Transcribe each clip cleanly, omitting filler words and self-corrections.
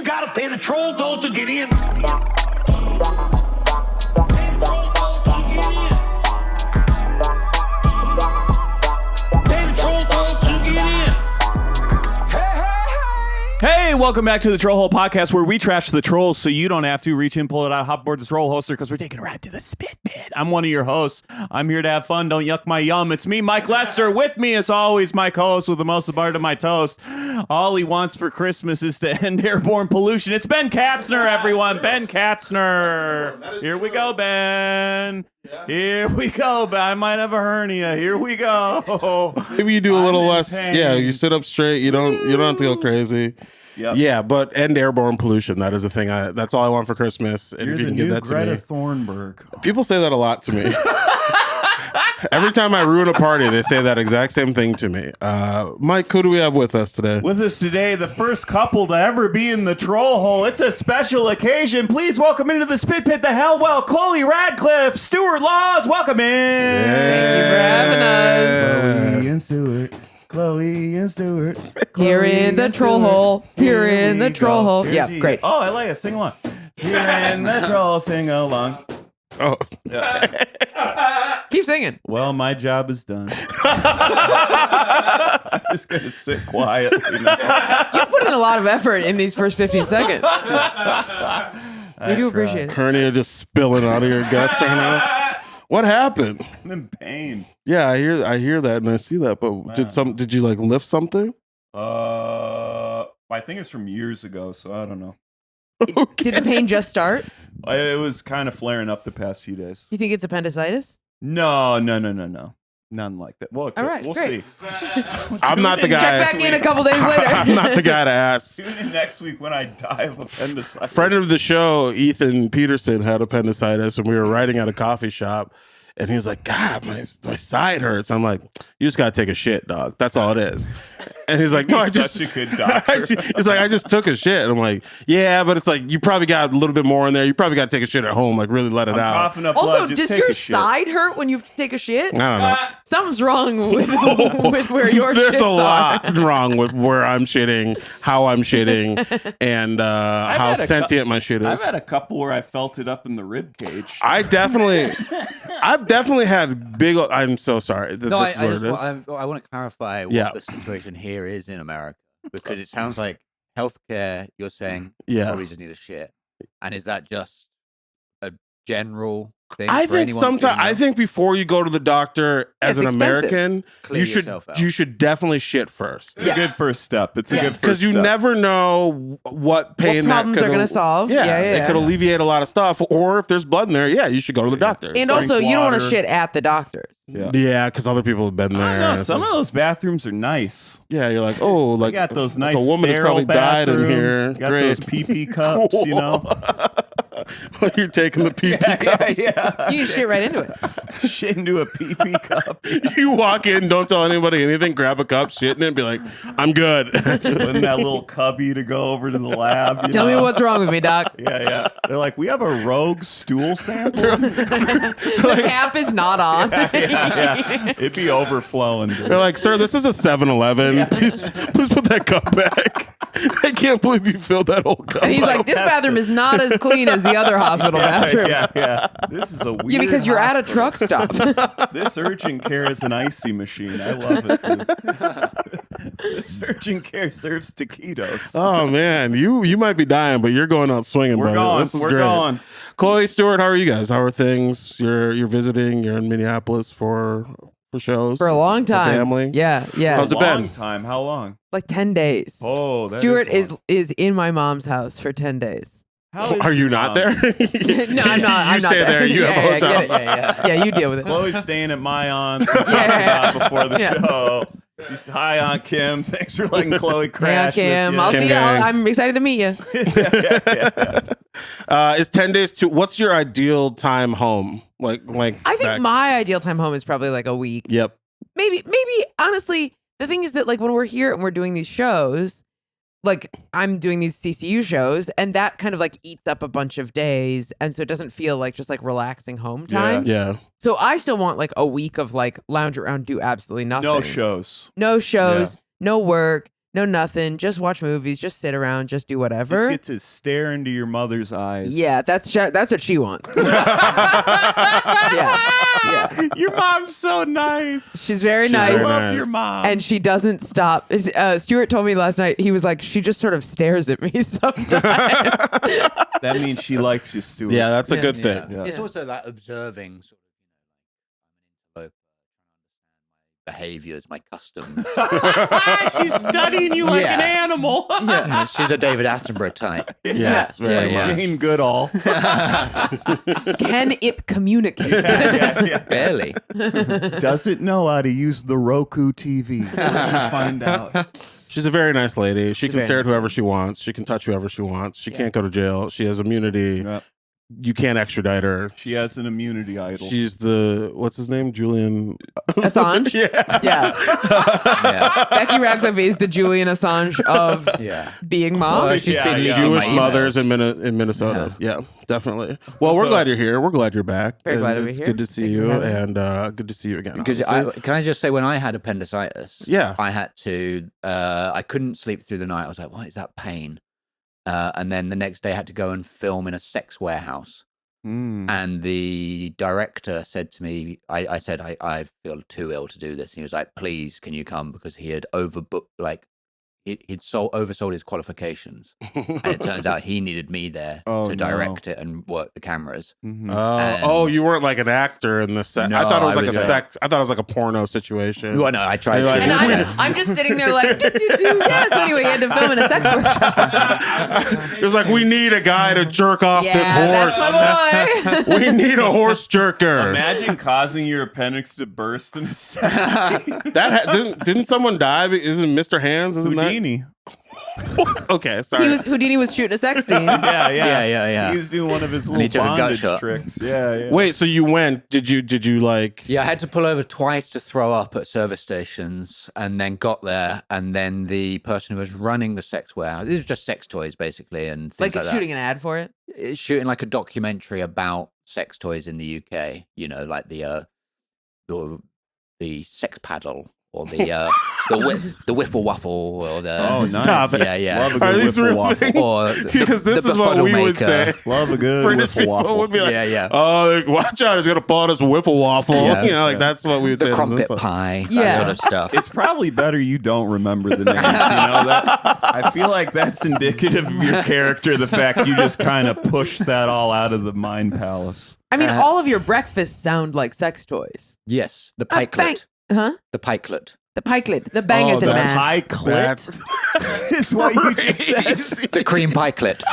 gotta pay the troll toll to get in. Hey, welcome back to the Trollhole Podcast, where we trash the trolls so you don't have to reach in, pull it out, hop aboard this roll hoster, because we're taking a ride to the spit pit. I'm one of your hosts. I'm here to have fun. Don't yuck my yum. It's me, Mike Lester. With me, as always, my co-host with the most part of my toast. All he wants for Christmas is to end airborne pollution. It's Ben Katzner, everyone. Ben Katzner. Here we go, Ben. Here we go. I might have a hernia. Here we go. Maybe you do a little less. Pain. Yeah, you sit up straight. You don't have to go crazy. Yep. Yeah, but end airborne pollution. That is the thing. That's all I want for Christmas. And if you can give that to me. Greta Thunberg. People say that a lot to me. Every time I ruin a party, they say that exact same thing to me. Mike, who do we have with us today? With us today, the first couple to ever be in the troll hole. It's a special occasion. Please welcome into the spit pit the Hellwell, Chloe Radcliffe, Stuart Laws. Welcome in. Thank you for having us. Chloe and Stuart. Chloe and Stuart. Here in the troll hole. Here in the troll hole. Yeah, great. Oh, I like it. Sing along. Here in the troll, sing along. Oh. Yeah. Keep singing. Well, my job is done. I'm just going to sit quietly now. You put in a lot of effort in these first 15 seconds. We do appreciate it. Hernia just spilling out of your guts right now. What happened? I'm in pain. Yeah, I hear that and I see that. But wow. Did you like lift something? I think it's from years ago, so I don't know. Okay. Did the pain just start? It was kind of flaring up the past few days. Do you think it's appendicitis? No. None like that. Well, all right, we'll great. see. I'm not the guy. Check back in a couple days later. I'm not the guy to ask. Tune in next week when I die of appendicitis. Friend of the show, Ethan Peterson, had appendicitis, and we were riding at a coffee shop. And he was like, God, my side hurts. I'm like, you just got to take a shit, dog. That's all it is. And he's like, no, I just... Such a good doctor. He's like, I just took a shit. And I'm like, yeah, but it's like, you probably got a little bit more in there. You probably got to take a shit at home, like really let it out. Coughing up also, blood. does your side hurt when you take a shit? I don't know. Something's wrong with where your shits are. There's a lot wrong with where I'm shitting, how I'm shitting, and how sentient my shit is. I've had a couple where I felt it up in the rib cage. I've definitely had big. I'm so sorry. I want to clarify what the situation here is in America, because it sounds like healthcare. You're saying probably just need a shit, and is that just a general thing? I think sometimes. I think before you go to the doctor as an American, you should definitely shit first. It's a good first step. It's a good first step. Because you never know what pain what problems are going to solve. It could alleviate a lot of stuff. Or if there's blood in there, you should go to the doctor. And also, you don't want to shit at the doctor's. Yeah, because other people have been there. I don't know, some of those bathrums are nice. Yeah, you're like, oh, like got those nice a woman has probably died in here. Got those pee cups, cool. You know. Well, you're taking the pee cups. Yeah. You can shit right into it. Shit into a pee cup. You walk in, don't tell anybody anything, grab a cup, shit in it, and be like, I'm good. In that little cubby to go over to the lab. Tell me what's wrong with me, doc. Yeah. They're like, we have a rogue stool sample. The cap is not on. Yeah. It'd be overflowing. Dude. They're like, sir, this is a 7-Eleven. Please put that cup back. I can't believe you filled that whole cup. And he's like, this bathroom is not as clean as the other hospital bathroom. Yeah. This is a weird. Yeah, because you're at a truck stop. This urgent care is an icy machine. I love it. This urgent care serves taquitos. Oh man, you might be dying, but you're going out swinging, brother. We're going. Chloe, Stuart, how are you guys? How are things? You're visiting. You're in Minneapolis for shows for a long time. Family. Yeah. How's it been? Time. How long? Like 10 days. Oh, Stuart is in my mom's house for 10 days. Are you not there? No, I'm not. You stay there. You have a hotel. Yeah, you deal with it. Chloe's staying at my aunt's before the show. Just hi, Aunt Kim. Thanks for letting Chloe crash. Hey, Kim. I'll see you. I'm excited to meet you. Is 10 days too? What's your ideal time home? Like I think my ideal time home is probably like a week. Yep. Maybe. Honestly, the thing is that like when we're here and we're doing these shows, like I'm doing these CCU shows, and that kind of like eats up a bunch of days, and so it doesn't feel like just like relaxing home time. Yeah. So I still want like a week of like lounge around, do absolutely nothing. No shows. No work. no nothing. Just watch movies. Just sit around. Just do Just whatever. get to stare into your mother's eyes. Yeah, that's what she wants. yeah. Your mom's so nice. She's very She's nice. very I love nice. your mom. And she doesn't stop. Stuart told me last night, he was like, she just sort of stares at me sometimes. That means she likes you, Stuart. Yeah, that's a Yeah. good thing. Yeah. It's also like observing sort of behaviors, my customs. She's studying you like an Yeah. animal. Yeah, she's a David Attenborough type. Yes, very Yeah, much. Jane Goodall. Can it communicate? Barely. Does it know how to use the Roku TV? We'll find out. She's a very nice lady. She can very stare at whoever she wants. She can touch whoever she wants. She can't go to jail. She has immunity. Yep. You can't extradite her. She has an immunity idol. She's the what's his name? Julian Assange? Yeah. Yeah. Yeah. Becky Radcliffe is the Julian Assange of Yeah. being mom. Well, she's Yeah, been yeah. leaking my Jewish mothers emails. in Minnesota. Yeah, definitely. Well, we're glad you're here. We're glad you're back. Very And glad to be it's here. good to see Thank you you, for having me. and good to see you again. Because obviously. can I just say, when I had appendicitis, Yeah. I had to, I couldn't sleep through the night. I was like, what is that pain? And then the next day I had to go and film in a sex warehouse. Mm. And the director said to me, I said, I feel too ill to do this. And he was like, please, can you come? Because he had overbooked, like, he'd oversold his qualifications. And it turns out he needed me there Oh, to no. direct it and work the cameras. Mhm. Oh, you weren't like an actor in the set. No, I thought it was I like was a a- sex. I thought it was like a porno situation. Well, no, I tried You're to. like- And I'm just sitting there like, do. Yeah, so anyway, he had to film in a sex workshop. It was like, we need a guy to jerk off yeah, this that's horse. my boy. We need a horse jerker. Imagine causing your appendix to burst in a sex scene. Didn't someone die? Isn't Mr. Hands? Isn't Houdini. that? Okay, sorry. Houdini was shooting a sex scene. Yeah. He was doing one of his And he little took a gut bondage shot. tricks. Yeah. Wait, so you went? Did you like? Yeah, I had to pull over twice to throw up at service stations, and then got there, and then the person who was running the sex warehouse, this was just sex toys basically, and things Like like, shooting an ad for it. that. It's shooting like a documentary about sex toys in the UK. You know, like the sex paddle, or the wiffle waffle, or the Oh, nice. Stop it. yeah. Love a Are good these wiffle real waffle. things? Or Because this the is what befuddle we would maker. say. Love a good British wiffle people waffle. would be like, Yeah. oh, watch out, he's gonna pull out his wiffle waffle. Yeah. You know, like that's what we would say. The to crumpet this. pie, that Yeah. sort of stuff. It's probably better you don't remember the names. You know that? I feel like that's indicative of your character. The fact you just kind of push that all out of the mind palace. I mean, all of your breakfasts sound like sex toys. Yes, the bang. pikelet. Huh? The pikelet. The pikelet. The bangers in the man. high clit. This is what you just said. The cream pikelet.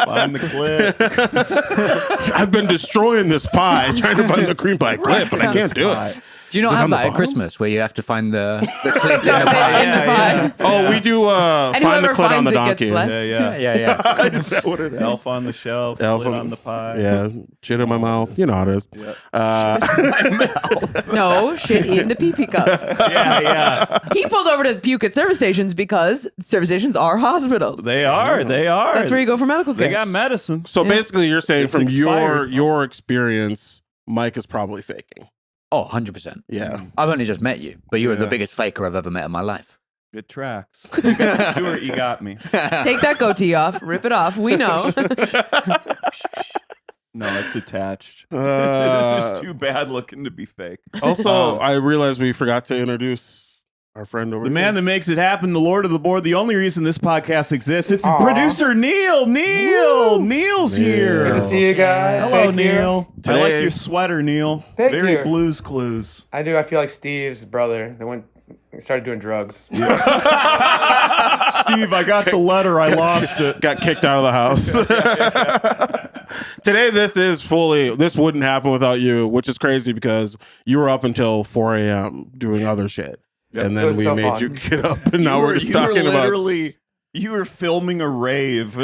Find the clit. I've been destroying this pie, trying to find the cream pie clip, but I can't do it. Do you not Is it have on the that at bottom? Christmas where you have to find the clit in the pie? In the pie. Oh, we do And find the whoever clit on the finds it donkey. gets blessed. Yeah. Yeah. Is that what it is? Elf on the shelf. Elf Clit on- on the pie. Yeah, shit in my mouth. You know how it is. No, shit in the pee-pee cup. Yeah. He pulled over to puke at service stations because service stations are hospitals. They are. That's where you go for medical care. They got medicine. So basically, you're saying It's from expired. your experience, Mike is probably faking. Oh, 100%. Yeah. I've only just met you, but you were Yeah. the biggest faker I've ever met in my life. Good tracks. Stuart, you got me. Take that goatee off, rip it off. We know. No, it's attached. Uh, This is too bad looking to be fake. Also, I realized we forgot to introduce our friend over The here. man that makes it happen, the Lord of the Board, the only reason this podcast exists. It's producer Neil. Neil's here. Good to See you guys. Hello, Thank you. Neil. I Today- like your sweater, Neil. Thank Very you. Blues Clues. I do. I feel like Steve's brother. They started doing drugs. Steve, I got the letter. I lost it. got kicked out of the house. Today, this wouldn't happen without you, which is crazy because you were up until 4 a.m. doing other shit. And It then was we so made fun. you get up, and now we're just talking literally, you were filming a rave.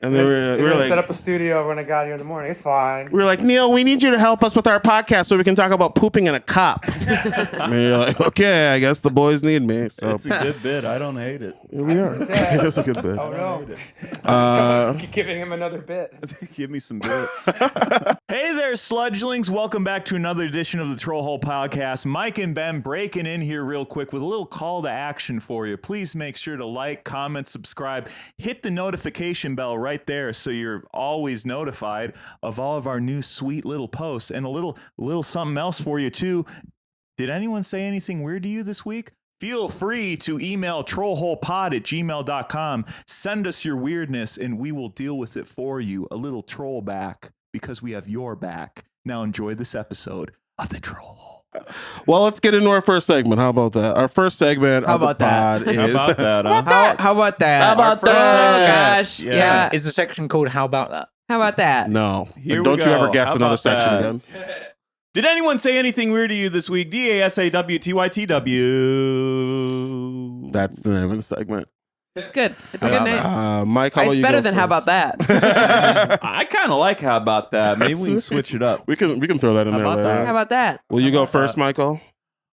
And then we We're were gonna set like, up a studio when I got here in the morning. It's fine. we were like, Neil, we need you to help us with our podcast so we can talk about pooping in a cup. And you're like, okay, I guess the boys need me. So It's a good bit. I don't hate it. here we are. That's a good bit. Oh no! Uh, Keep giving him another bit. Give me some bits. Hey there, sludgelings. Welcome back to another edition of the Trollhole Podcast. Mike and Ben breaking in here real quick with a little call to action for you. Please make sure to like, comment, subscribe, hit the notification bell right there so you're always notified of all of our new sweet little posts. And a little something else for you too. Did anyone say anything weird to you this week? Feel free to email trollholepod@gmail.com. Send us your weirdness and we will deal with it for you. A little troll back. Because we have your back. Now enjoy this episode of the Troll. Well, let's get into our first segment. How about that? Our first segment of the pod is... How about that? How about that? How about that? Oh, gosh. Yeah. Is the section called How About That? How about that? No. Here Don't we you go. ever guess How another about section that? again. Did anyone say anything weird to you this week? DASAWTYTW. That's the name of the segment. It's good. It's a good name. Mike, how about It's you better go than How first? About That? I kind of like how about that. Maybe we can switch it up. We can throw that in How there about later. that? How about that? Will you go first, Michael?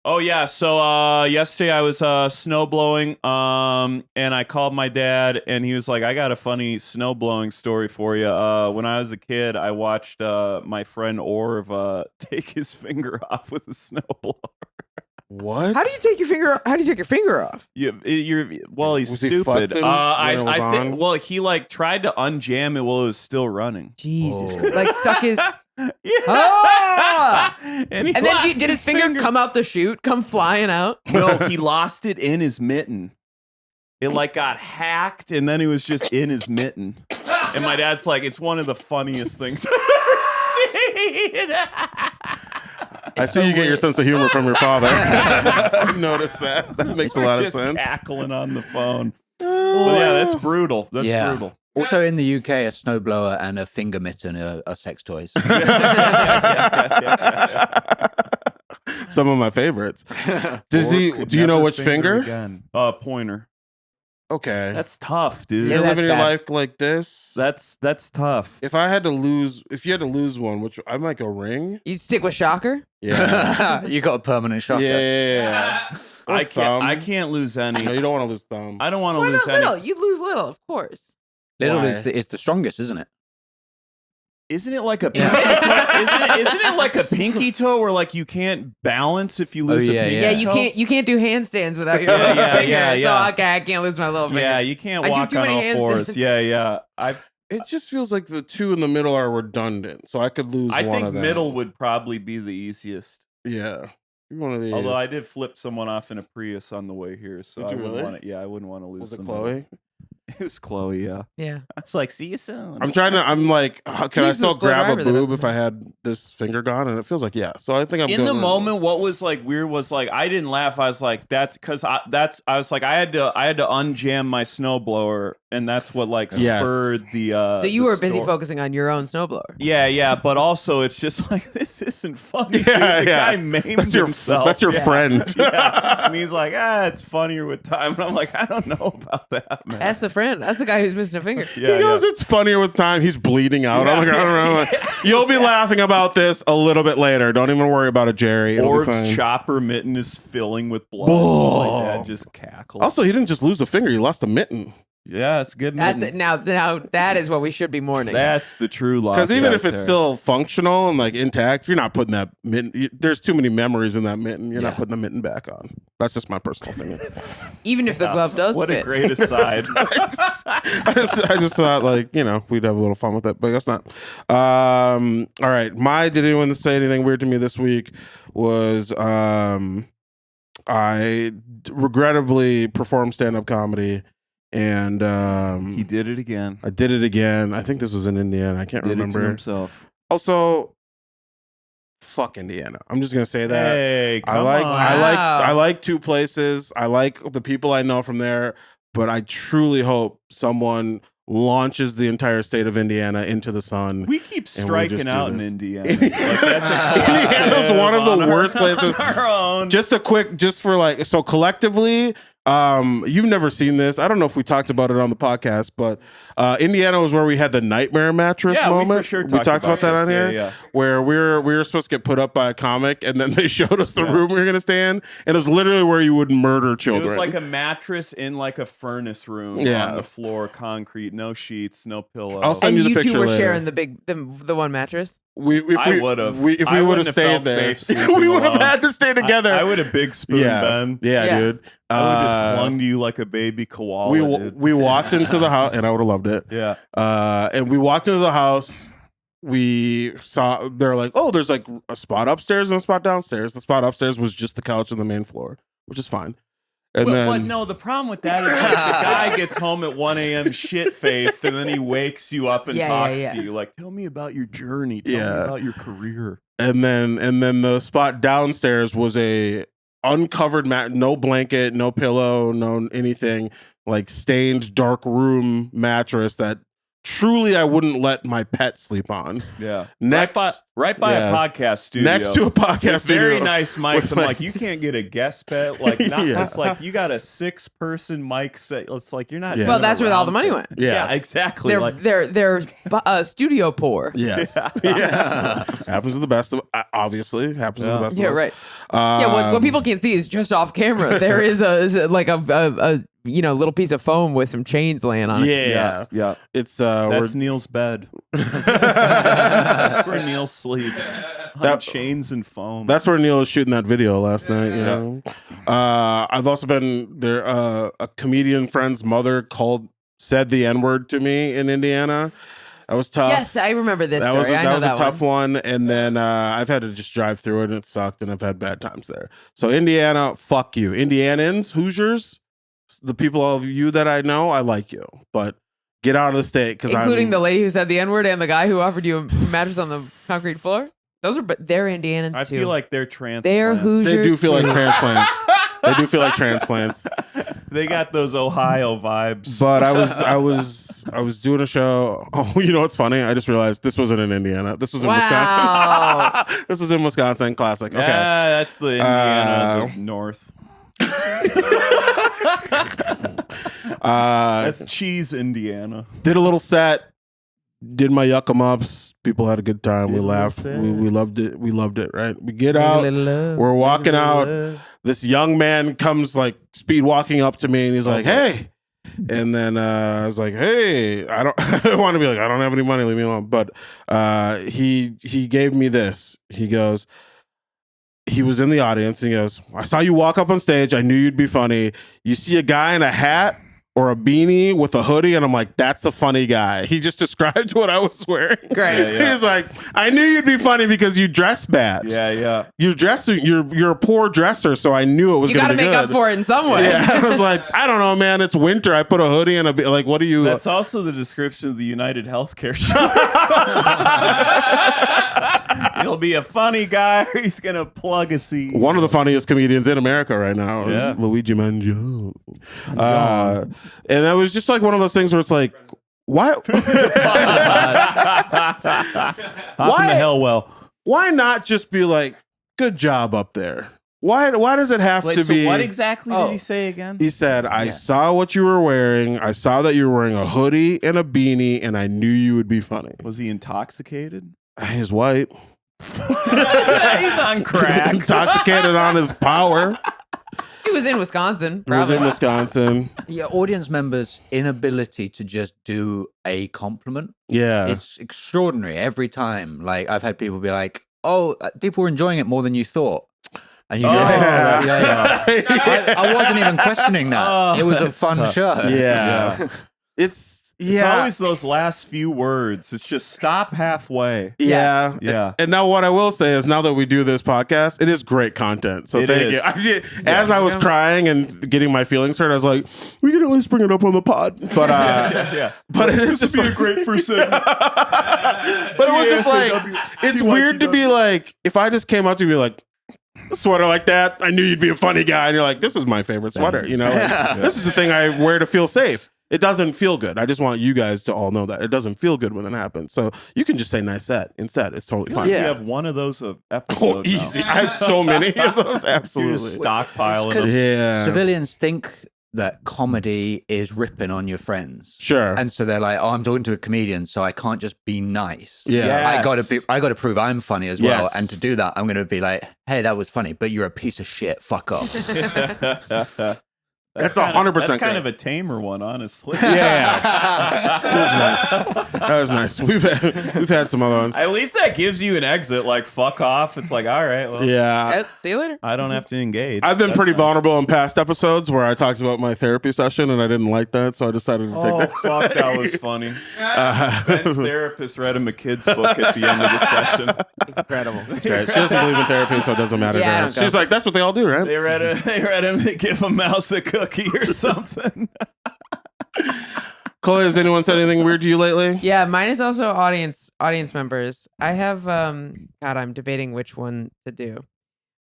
Oh yeah, so yesterday I was snow blowing, and I called my dad, and he was like, "I got a funny snow blowing story for you." When I was a kid, I watched my friend Orv take his finger off with a snowblower. What? How do you take your finger off? Well, he's Was he stupid. futzing when it was I think. on? Well, he like tried to unjam it while it was still running. Jesus. Oh. Like stuck his... Yeah. Ah! And And then did his finger come out the chute, come flying out? No, he lost it in his mitten. It like got hacked, and then it was just in his mitten. And my dad's like, "It's one of the funniest things I've ever seen." I see you get your sense of humor from your father. I've noticed that. That makes a lot of Just sense. cackling on the phone. But yeah, that's brutal. That's brutal. Also in the UK, a snowblower and a finger mitten are sex toys. Some of my favorites. Do you know which finger? Again. Pointer. Okay. That's tough, dude. Yeah, You're that's living your bad. life like this. That's tough. If you had to lose one, which I might go ring. You stick with shocker? Yeah. You got a permanent shocker. Yeah. Or I thumb. can't lose any. No, you don't want to lose thumb. I don't want to Why lose not any. little? You lose little, of course. Little Why? is the strongest, isn't it? Isn't it like a pinky toe? Isn't it like a pinky toe where like you can't balance if you lose a yeah, pinky Yeah, toe? you can't do handstands without your Yeah, little yeah, finger. yeah, yeah. So okay, I can't lose my little finger. Yeah, you can't I do walk too on many all fours. handstands. Yeah. It just feels like the two in the middle are redundant, so I could lose I one think of them. middle would probably be the easiest. Yeah. One of these. Although I did flip someone off in a Prius on the way here, so Did I you wouldn't really? want to. Yeah, I wouldn't want to lose. Was it the Chloe? middle. It was Chloe. Yeah. Yeah. I was like, "See you soon." I'm like, can I He's the still slow grab a driver that boob doesn't if I had this finger gone? And it feels like, yeah. So I think I'm in good the with moment. this. What was like weird was like I didn't laugh. I was like, "That's because I was like I had to unjam my snowblower, and that's what like Yes. spurred the. So you the were busy story. focusing on your own snowblower. Yeah, but also it's just like this isn't funny. Yeah, dude. The yeah. guy maimed That's your himself. that's your Yeah. friend. Yeah. And he's like, it's funnier with time. And I'm like, I don't know about that, man. Ask the friend. Ask the guy who's missing a finger. Yeah, He goes, it's funnier with time. He's bleeding out. I'm like, I don't know. You'll be laughing about this a little bit later. Don't even worry about it, Jerry. It'll be Orb's fine. chopper mitten is filling with blood. Oh. My dad just cackled. Also, he didn't just lose a finger. He lost a mitten. yeah, it's good. That's mitten. it. Now that is what we should be mourning. That's the true loss. Because even if right it's there. still functional and like intact, you're not putting that mitten. There's too many memories in that mitten. You're Yeah. not putting the mitten back on. That's just my personal opinion. Even if the glove does what fit. a great aside. I just thought like, we'd have a little fun with it, but that's not. All right. Did anyone say anything weird to me this week was I regrettably performed stand-up comedy and he did it again. I did it again. I think this was in Indiana. I can't Did it to remember. himself. Also, fuck Indiana. I'm just gonna say that. Hey, I come like on. I like two places. I like the people I know from there, but I truly hope someone launches the entire state of Indiana into the sun. We keep just striking do out in this. Indiana. Like, that's a Indiana's one of the on worst places. on our own. Just for like, so collectively, you've never seen this. I don't know if we talked about it on the podcast, but Indiana was where we had the nightmare mattress yeah, moment. we for sure talked about that this. on here. Yeah. Where we were supposed to get put up by a comic, and then they showed us the room we were going to stay in, and it was literally where you would murder It children. was like a mattress in like a furnace room on the floor, concrete, no sheets, no pillow. I'll send and you the you picture two were later. sharing the one mattress. I would have. If we would have stayed there, we would have had to stay together. I would have big spoon Ben. Yeah, dude. I would have just clung to you like a baby koala. We walked into the house, and I would have loved it. Yeah. And we walked into the house. We saw they're like, oh, there's like a spot upstairs and a spot downstairs. The spot upstairs was just the couch on the main floor, which is fine. And then no, the problem with that is like the guy gets home at 1 a.m. shit faced, and then he wakes you up and talks to you like, "Tell me about your journey. Tell me about your career." And then the spot downstairs was a uncovered mat, no blanket, no pillow, no anything, like stained dark room mattress that truly I wouldn't let my pet sleep on. Yeah. Next, right by a podcast studio. Next to a podcast studio. Very nice mics. I'm like, you can't get a guest pet. Like, it's like you got a 6-person mic set. It's like you're not. Well, that's where all the money went. Yeah, exactly. They're studio poor. Yes. Yeah. Happens to the best of. Obviously, happens to the best. Yeah, of us. Right. What people can't see is just off camera. There is a little piece of foam with some chains laying on it. Yeah. It's that's Neil's bed. That's where Neil sleeps. On chains and foam. That's where Neil was shooting that video last night. You know. I've also been there. A comedian friend's mother said the N-word to me in Indiana. That was tough. Yes, I remember this story. That was a tough one. And then I've had to just drive through it, and it sucked, and I've had bad times there. So Indiana, fuck you. Indianans, Hoosiers, the people of you that I know, I like you, but get out of the state. Including the lady who said the N-word and the guy who offered you a mattress on the concrete floor? They're Indianans too. I feel like they're transplants. They're Hoosiers. They do feel like transplants. They do feel like transplants. They got those Ohio vibes. But I was doing a show. Oh, you know what's funny? I just realized this wasn't in Indiana. This was in Wisconsin. This was in Wisconsin. Classic. Okay. Yeah, that's the Indiana, the north. That's cheese, Indiana. Did a little set. Did my yuck 'em ups. People had a good time. We laughed. We loved it. We loved it. Right. We get out. We're walking out. This young man comes like speed walking up to me, and he's like, "Hey." And then I was like, "Hey, I want to be like, I don't have any money. Leave me alone." But he gave me this. He goes. He was in the audience, and he goes, "I saw you walk up on stage. I knew you'd be funny. You see a guy in a hat or a beanie with a hoodie," and I'm like, "That's a funny guy." He just described what I was wearing. Great. He was like, "I knew you'd be funny because you dress bad. Yeah. You're a poor dresser, so I knew it was going to be good. You got to make up for it in some way." Yeah, I was like, "I don't know, man. It's winter. I put a hoodie and like, what do you?" That's also the description of the United Healthcare show. He'll be a funny guy. He's gonna plug a seat. One of the funniest comedians in America right now is Luigi Mangione. And that was just like one of those things where it's like, why? Why the hell? Well, why not just be like, "Good job up there"? Why does it have to be? What exactly did he say again? He said, "I saw what you were wearing. I saw that you were wearing a hoodie and a beanie, and I knew you would be funny." Was he intoxicated? He's white. He's on crack. Intoxicated on his power. He was in Wisconsin. He was in Wisconsin. Yeah, audience members' inability to just do a compliment. Yeah. It's extraordinary every time. Like, I've had people be like, "Oh, people were enjoying it more than you thought." And you go, I wasn't even questioning that. It was a fun show. Yeah. It's always those last few words. It's just stop halfway. Yeah. And now what I will say is, now that we do this podcast, it is great content. So thank you. As I was crying and getting my feelings hurt, I was like, we can at least bring it up on the pod. But but it is just be a great first segment. But it was just like, it's weird to be like, if I just came up to you and be like, "A sweater like that, I knew you'd be a funny guy," and you're like, "This is my favorite sweater," you know? This is the thing I wear to feel safe. It doesn't feel good. I just want you guys to all know that it doesn't feel good when it happens. So you can just say "nice set" instead. It's totally fine. You have one of those episodes. Easy. I have so many of those. Absolutely. Stockpiling them. Yeah. Civilians think that comedy is ripping on your friends. Sure. And so they're like, "Oh, I'm talking to a comedian, so I can't just be nice. Yeah. I gotta prove I'm funny as well. And to do that, I'm gonna be like, 'Hey, that was funny, but you're a piece of shit. Fuck off.'" That's 100% That's kind great. of a tamer one, honestly. Yeah. That was nice. That was nice. We've had some other ones. At least that gives you an exit. Like, fuck off. It's like, all right, well, Yeah. See you later. I don't have to engage. I've been That's pretty nice. vulnerable in past episodes where I talked about my therapy session and I didn't like that, so I decided to take Oh, that. fuck, that was funny. Ben's therapist read him a kid's book at the end of the session. Incredible. That's right. She doesn't believe in therapy, so it doesn't matter to Yeah, I her. don't go. She's like, that's what they all do, right? They read him to give a mouse a cookie or something. Chloe, has anyone said anything weird to you lately? Yeah, mine is also audience members. I have God, I'm debating which one to do.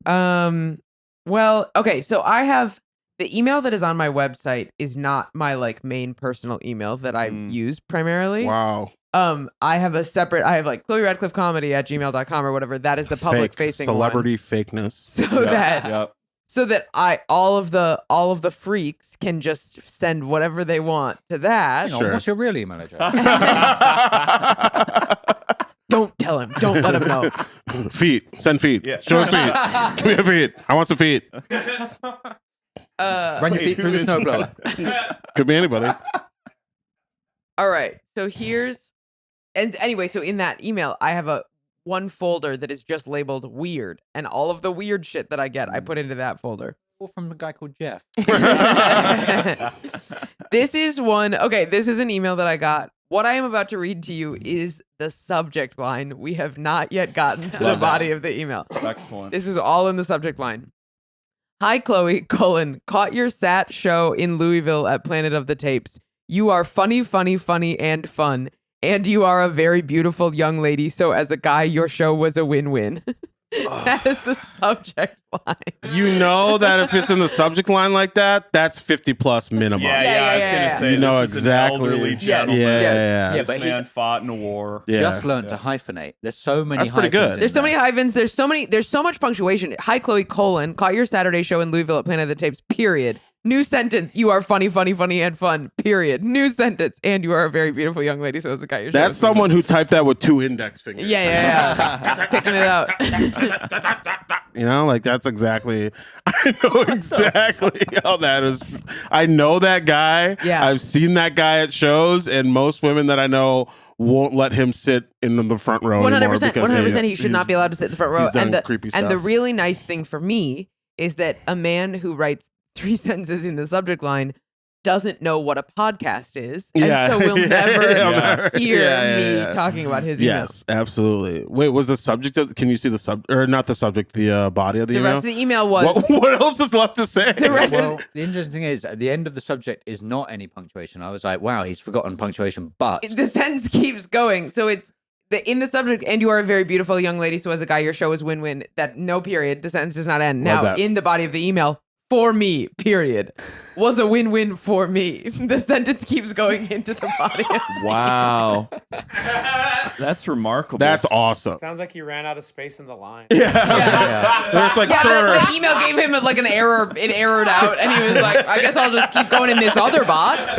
Well, okay, so I have the email that is on my website is not my like main personal email that I use primarily. Wow. I have like Chloe Radcliffe comedy at gmail.com or whatever. That is the public facing celebrity fakeness. So that all of the freaks can just send whatever they want to that. Hang on, what's your real email address? Don't tell him. Don't let him know. Feet. Send feet. Yeah. Show us feet. Give me a feet. I want some feet. Run your feet through the snowblower. Could be anybody. All right. So anyway, so in that email, I have one folder that is just labeled weird, and all of the weird shit that I get, I put into that folder. Or from a guy called Jeff. This is one. Okay, this is an email that I got. What I am about to read to you is the subject line. We have not yet gotten to the body of the email. Excellent. This is all in the subject line. Hi, Chloe, caught your sat show in Louisville at Planet of the Tapes. You are funny, and fun. And you are a very beautiful young lady. So as a guy, your show was a win-win. That is the subject line. You know that if it's in the subject line like that, that's 50 plus minimum. Yeah, I was going to say, You know this is exactly. an elderly Yeah, gentleman. yeah. Yeah, This but man fought in a war. Yeah. Just learned to hyphenate. There's so many That's pretty hyphens good. in There's so many there. hyphens. There's so much punctuation. Hi, Chloe, caught your Saturday show in Louisville at Planet of the Tapes, period. New sentence. You are funny, and fun, period. New sentence. And you are a very beautiful young lady. So as a guy, your show That's was someone who typed that with 2 index fingers. Yeah. Picking it out. You know, like that's exactly. I know exactly how that is. I know that guy. Yeah. I've seen that guy at shows, and most women that I know won't let him sit in the front row. 100%. Because 100%. He should not be allowed to sit in the front row. he's done And creepy and the stuff. really nice thing for me is that a man who writes 3 sentences in the subject line doesn't know what a podcast is. And so will never hear me talking about his email. Yes, absolutely. Wait, was the subject of? Can you see the or not the subject? The body of the The email. rest of the email was What else is left to say? The rest of- Well, the interesting thing is, at the end of the subject is not any punctuation. I was like, wow, he's forgotten punctuation, but the sentence keeps going. So it's in the subject, and you are a very beautiful young lady. So as a guy, your show is win-win. That no period. The sentence does not end. Love Now that. in the body of the email, for me, period, was a win-win for me. The sentence keeps going into the body. Wow. That's remarkable. That's awesome. Sounds like he ran out of space in the line. yeah. There's like, Yeah, sir. the email gave him like an error. It errored out, and he was like, "I guess I'll just keep going in this other box."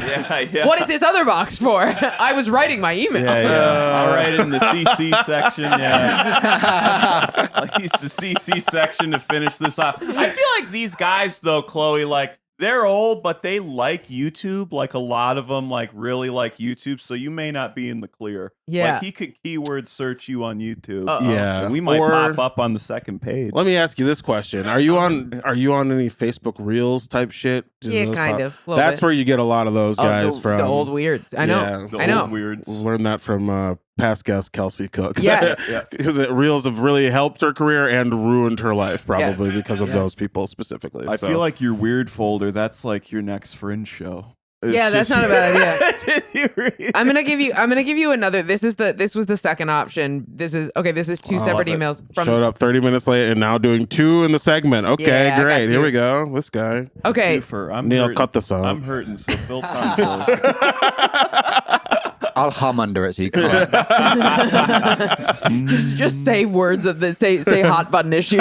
yeah. What is this other box for? I was writing my email. Yeah. I'll write it in the CC section. Yeah. I'll use the CC section to finish this off. I feel like these guys, though, Chloe, like, they're old, but they like YouTube. Like, a lot of them, like, really like YouTube. So you may not be in the clear. Yeah. Like, he could keyword search you on YouTube. Yeah, And we might or- pop up on the second page. Let me ask you this question: Are you on any Facebook Reels type shit? Do Yeah, those kind pop- of. Little That's bit. where you get a lot of those guys the, from. the old weirds. I know. Yeah. I know. Old weirds. Learned that from past guest Kelsey Cook. Yes. The Reels have really helped her career and ruined her life, probably because of Yes. those people specifically. I So- feel like your weird folder, that's like your next Fringe show. It's Yeah, that's just- not a bad idea. I'm gonna give you another. This was the second option. This is 2 separate love it. emails from. Showed up 30 minutes late and now doing 2 in the segment. Okay, Yeah, I got great. Here 2. we go. This guy. Okay, Twofer. I'm Neil, hurting. cut this out. I'm hurting, so fill time for it. I'll hum under it so you can't. just say words of the say hot button issues.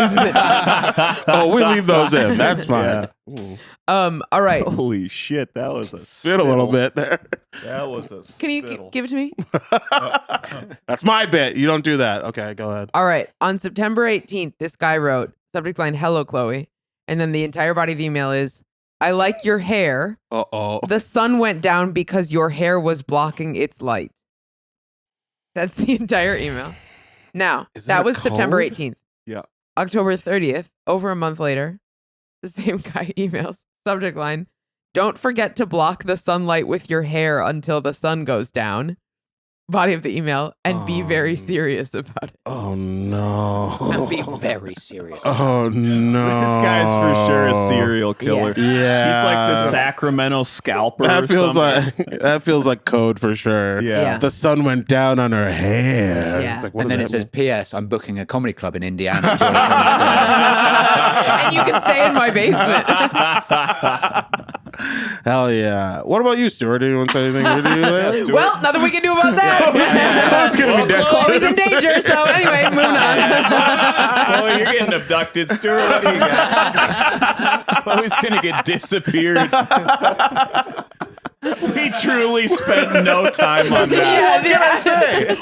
Oh, we leave those in. That's fine. Ooh. All right. Holy shit, that was a Spit a little bit there. That was a Can you spittle. give it to me? That's my bit. You don't do that. Okay, go ahead. All right. On September 18th, this guy wrote subject line, "Hello, Chloe," and then the entire body of the email is, I like your hair. Uh-oh. The sun went down because your hair was blocking its light. That's the entire email. Now, that was September 18th. Yeah. October 30th, over a month later, the same guy emails. Subject line, don't forget to block the sunlight with your hair until the sun goes down. Body of the email, and be very serious about it. Oh, no. And be very serious. Oh, no. This guy's for sure a serial killer. Yeah. He's like the Sacramento scalper. That feels like code for sure. Yeah. The sun went down on her hair. Yeah. It's like, what And then it does says, that mean? P.S. I'm booking a comedy club in Indiana. Do you wanna come and stay?" And you can stay in my basement. Hell yeah. What about you, Stuart? Do you want to say anything weird to you lately? Well, nothing we can do about that. Chloe's gonna be dead Chloe's soon. in danger, so anyway, moving on. Chloe, you're getting abducted. Stuart, what do you got? Chloe's gonna get disappeared. We truly spent no time on that.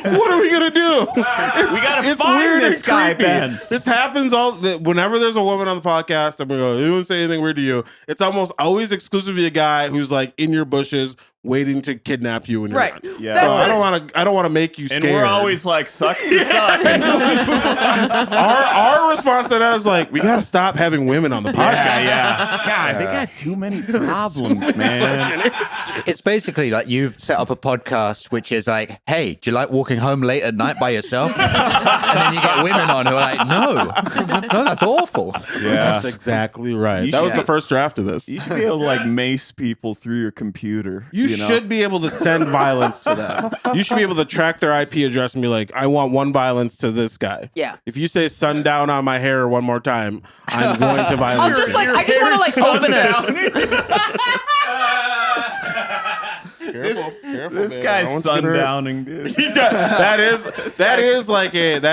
What are we gonna do? We gotta find this and guy, creepy. Ben. This happens whenever there's a woman on the podcast and we go, you don't say anything weird to you. It's almost always exclusively a guy who's like in your bushes waiting to kidnap you when you're Right. not. Yeah. So I don't want to make you And scared. we're always like, sucks to suck. our response to that is like, we gotta stop having women on the podcast. Yeah. God, they got too many problems, man. It's basically like you've set up a podcast which is like, hey, do you like walking home late at night by yourself? And then you get women on who are like, no, that's awful. Yeah. That's exactly right. You That was should- the first draft of this. You should be able to like mace people through your computer. You know? should be able to send violence to them. You should be able to track their IP address and be like, I want one violence to this guy. Yeah. If you say sundown on my hair one more time, I'm going to I'll violence just you. like, I just want to like open it. Careful, This man. guy's I want you to- sundowning, dude. that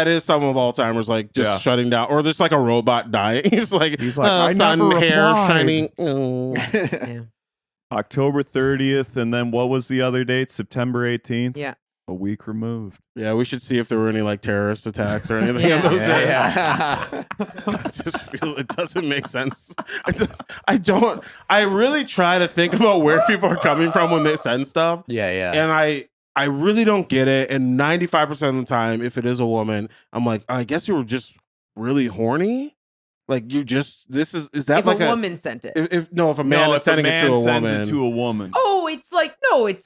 is some of Alzheimer's, like just shutting down, or there's like a robot dying. He's like I sun, never hair replied." shining. Oh. Yeah. October 30th, and then what was the other date? September 18th? Yeah. A week removed. Yeah, we should see if there were any like terrorist attacks or anything Yeah. on those days. Yeah. I just feel it doesn't make sense. I really try to think about where people are coming from when they send stuff. Yeah. And I really don't get it. And 95% of the time, if it is a woman, I'm like, I guess you were just really horny. Like is that If like a woman sent it. if a man is sending it to a sends woman. it to a woman. Oh, it's like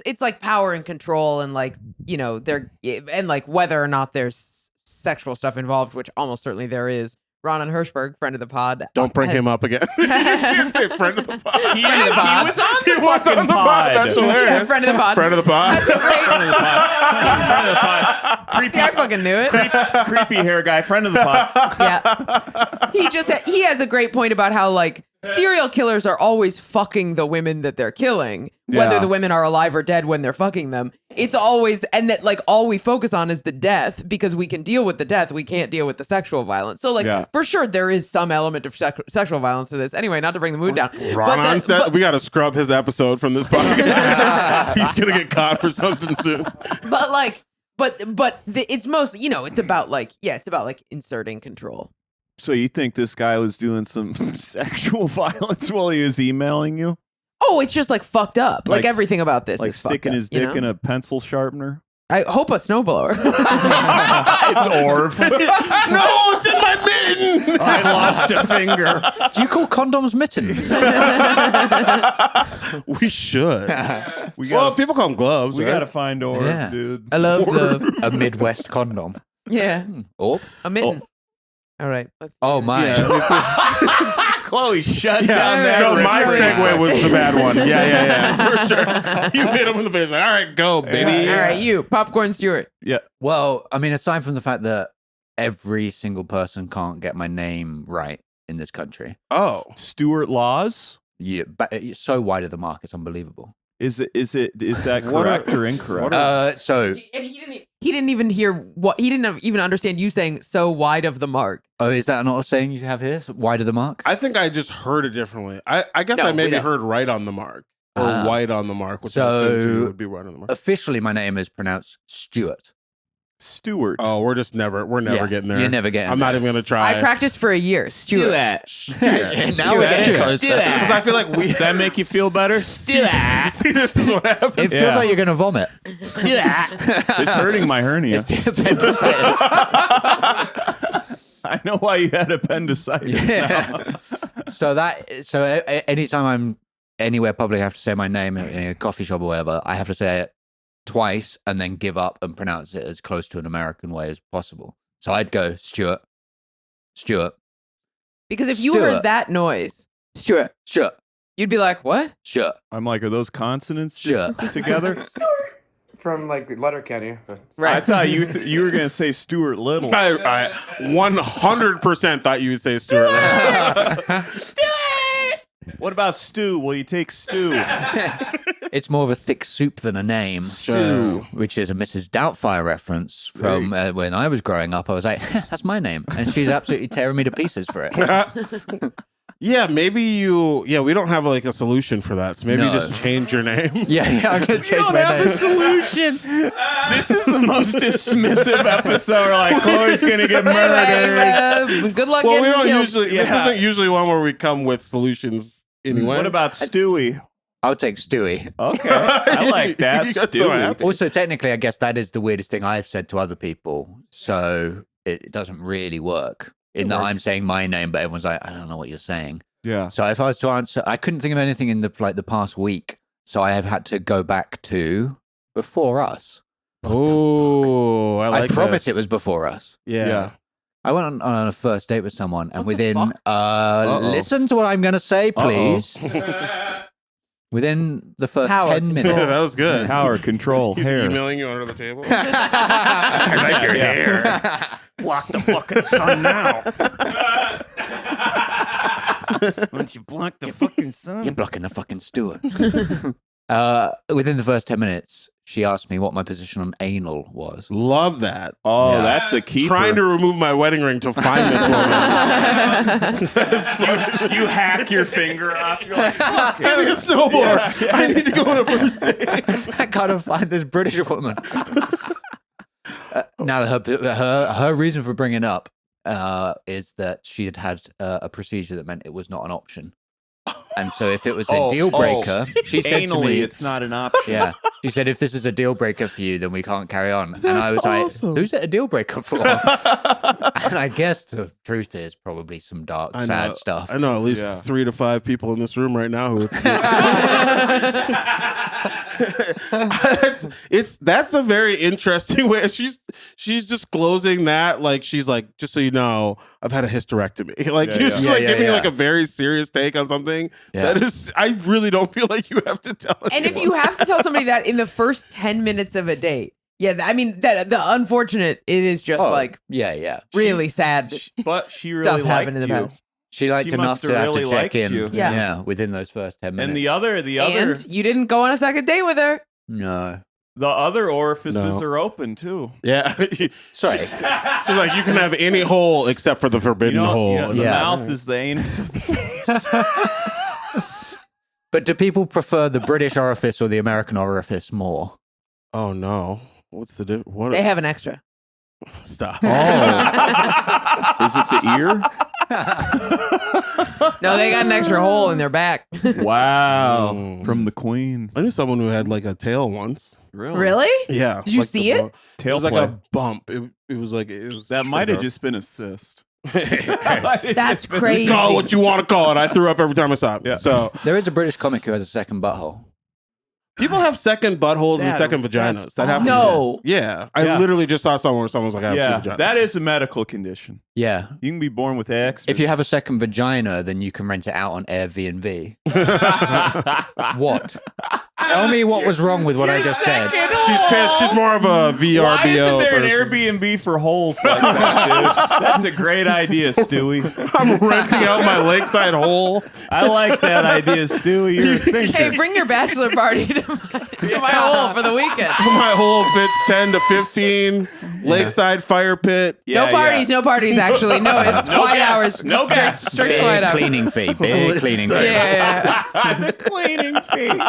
it's like power and control and like, you know, and like whether or not there's sexual stuff involved, which almost certainly there is. Ronan Hirschberg, friend of the pod. Don't bring him up again. You didn't say friend of the pod. He was on the fucking pod. pod. That's hilarious. Yeah, friend of the pod. Friend of the pod. That's a great. Friend of the pod. See, I fucking knew it. Creepy hair guy, friend of the pod. Yeah. He has a great point about how like serial killers are always fucking the women that they're killing, whether Yeah. the women are alive or dead when they're fucking them. It's always, and that like all we focus on is the death because we can deal with the death. We can't deal with the sexual violence. So like for sure there is some element of sexual violence to this. Anyway, not to bring the mood down. Ronan said we got to scrub his episode from this podcast. He's going to get caught for something soon. But like, it's most, you know, it's about like inserting control. So you think this guy was doing some sexual violence while he was emailing you? Oh, it's just like fucked up. Like Like everything about this Like is fucked sticking up, his you dick know? in a pencil sharpener? I hope a snowblower. It's Orv. No, it's in my mitten. I lost a finger. Do you call condoms mittens? We should. Well, People call them gloves. We right? got to find Orv, Yeah. dude. I love love. A Midwest condom. Yeah, Oh, a mitten. All right. oh my. Yeah, Chloe, shut down that. no, my reference. segue was the bad one. Yeah, for sure. You hit him in the face. Like, all right, go, baby. All right, you popcorn Stuart. Yeah. Well, I mean, aside from the fact that every single person can't get my name right in this country, Oh, Stuart Laws. but it's so wide of the mark, it's unbelievable. Is that correct or incorrect? So, And he didn't even hear what he didn't even understand you saying so wide of the mark. oh, is that not a saying you have here? Wide of the mark? I think I just heard it differently. I guess No, I we maybe don't. heard right on the mark or white on the mark, which I so- assumed you would be right on the mark. Officially, my name is pronounced Stuart. Stuart. Oh, we're never getting there. You're never getting I'm not even gonna try. I practiced for a year. Stuart. Now we're getting close. Because I feel like Does that make you feel better? See, this is what happens. It feels like you're going to vomit. It's hurting my hernia. It's appendicitis. I know why you had appendicitis. Yeah. So anytime I'm anywhere public, I have to say my name in a coffee shop or whatever. I have to say it twice and then give up and pronounce it as close to an American way as possible. So I'd go Stuart. Because if you Stuart. heard that noise, Stuart, you'd be like, what? Sure. I'm like, are those consonants just put together? From like Letterkenny. I thought you were gonna say Stuart Little. I 100% thought you would say Stuart. What about stew? Will you take stew? It's more of a thick soup than a name. Stew. Which is a Mrs. Doubtfire reference from when I was growing up. I was like, that's my name. And she's absolutely tearing me to pieces for it. Yeah, maybe we don't have like a solution for that. So maybe you just change your name. Yeah, I'm going to change my name. Solution. This is the most dismissive episode. Like, Chloe's going to get murdered. Good luck Well, we getting don't killed. usually, this isn't usually one where we come with solutions anyway. What about Stewie? I'll take Stewie. Okay, I like that. You got so Stewie. happy. Also, technically, I guess that is the weirdest thing I've said to other people. So it doesn't really work. In that I'm saying my name, but everyone's like, I don't know what you're saying. Yeah. So if I was to answer, I couldn't think of anything in the past week. So I have had to go back to Before Us. Oh, I like promise this. it was Before Us. Yeah. I went on a first date with someone, and What the within listen to what I'm going to say, please. Within the first Howard, 10 minutes. Yeah, that was good. Power, control, He's hair. emailing you under the table. I like your hair. Block the fucking sun now. Why don't you block the fucking sun? You're blocking the fucking Stuart. Within the first 10 minutes, she asked me what my position on anal was. Love that. Oh, Yeah. that's a keeper. Trying to remove my wedding ring to find this woman. you hack your finger off. You're like, fuck I need a snowboard. I need to go on a first date. I gotta find this British woman. Now, her reason for bringing it up is that she had a procedure that meant it was not an option. And so if it was a deal breaker, she said to me, it's not an option. yeah, she said, if this is a deal breaker for you, then we can't carry on. And I was awesome. like, who's it a deal breaker for? And I guess the truth is probably some dark, sad stuff. I know at least 3 to 5 people in this room right now who that's a very interesting way. She's disclosing that, like, she's like, just so you know, I've had a hysterectomy. Like, she's giving like a very serious take on something. Yeah. That is, I really don't feel like you have to tell And if anyone. you have to tell somebody that in the first 10 minutes of a date, I mean, that the unfortunate, it is just really sad. But she really Stuff liked happened in the you. past. She liked She enough must to have have really to check liked in. you. Yeah. Within those first 10 minutes. And the other, And you didn't go on a second date with her. No. the other orifices No. are open too. Yeah. Sorry. She's like, you can have any hole except for the forbidden hole. The Yeah. mouth is the anus of the face. But do people prefer the British orifice or the American orifice more? Oh no. What's the difference? What? They have an extra. Stop. Oh. Is it the ear? No, they got an extra hole in their back. Wow. Mm. From the queen. I knew someone who had like a tail once. Really? Yeah. Did you like see it? It Tail was like play. a bump. It was like it was That might have gross. just been a cyst. That's crazy. Call it what you want to call it. I threw up every time I saw it. Yeah. So There is a British comic who has a second butthole. people have second buttholes and second vaginas. that's That happens. No. Yeah. I Yeah. literally just saw someone where someone was like, I have Yeah, two vaginas. that is a medical condition. Yeah. You can be born with X. If you have a second vagina, then you can rent it out on Airbnb. What? Tell me what was wrong with what I just said. She's pissed. She's more of a VRBO Why isn't there an person. Airbnb for holes like that, dude? That's a great idea, Stewie. I'm renting out my lakeside hole. I like that idea, Stewie. You're a thinker. Hey, bring your bachelor party to my hole for the weekend. My hole fits 10 to 15. Lakeside fire pit. Yeah, no parties, actually. No, it's No quiet guests. hours. No Straight- guests. Straight Big quiet hours. cleaning fee. Big cleaning fee. Yeah. The cleaning fee.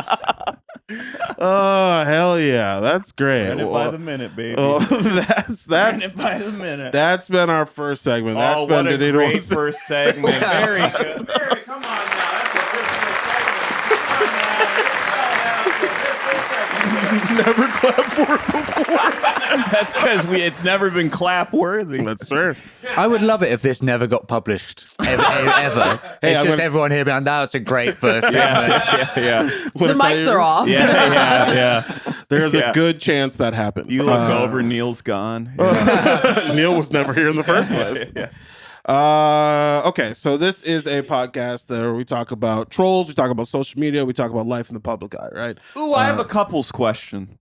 Oh, hell yeah. That's great. Run it by the minute, baby. Oh, that's Run it by the minute. That's been our first segment. That's been what a great first segment. Very good. Come on now. Never clapped for it before. That's because it's never been clap worthy. That's fair. I would love it if this never got published ever. Hey, it's just everyone here being, that's a great first segment. Yeah. The mics are off. Yeah. There's a good chance that happens. You look over, Neil's gone. Neil was never here in the first place. Okay, so this is a podcast where we talk about trolls, we talk about social media, we talk about life in the public eye, right? Ooh, I have a couples question.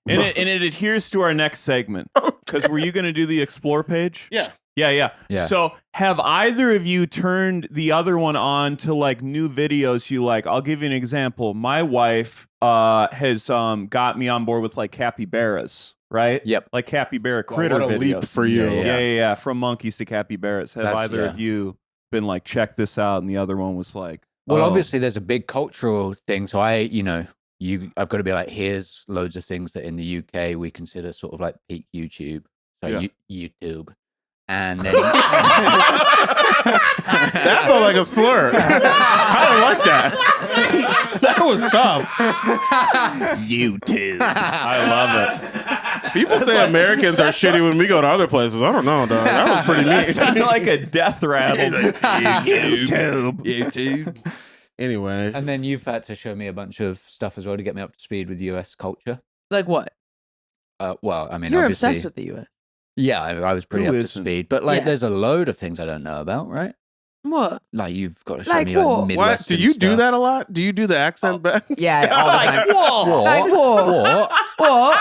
And it adheres to our next segment. Because were you going to do the explore page? Yeah. Yeah. So have either of you turned the other one on to like new videos you like? I'll give you an example. My wife has got me on board with like capybaras, right? Yep. Like capybara critter what a videos. leap for you. Yeah. From monkeys to capybaras. Have either of you been like, check this out? And the other one was like, well, obviously there's a big cultural thing. So I've got to be like, here's loads of things that in the UK we consider sort of like peak YouTube. So YouTube. And then that felt like a slur. I don't like that. That was tough. YouTube. I love it. People say Americans are shitty when we go to other places. I don't know, dog. That was pretty mean. That sounded like a death rattle. YouTube. Anyway. And then you've had to show me a bunch of stuff as well to get me up to speed with US culture. Like what? Well, I mean, You're obviously, obsessed with the US. Yeah, I was pretty Who up isn't? to speed. But like, there's a load of things I don't know about, right? What? Like, you've got to show Like me what? like What? Midwestern Do you do stuff. that a lot? Do you do the accent back? Yeah, all the time. What? Like what? What?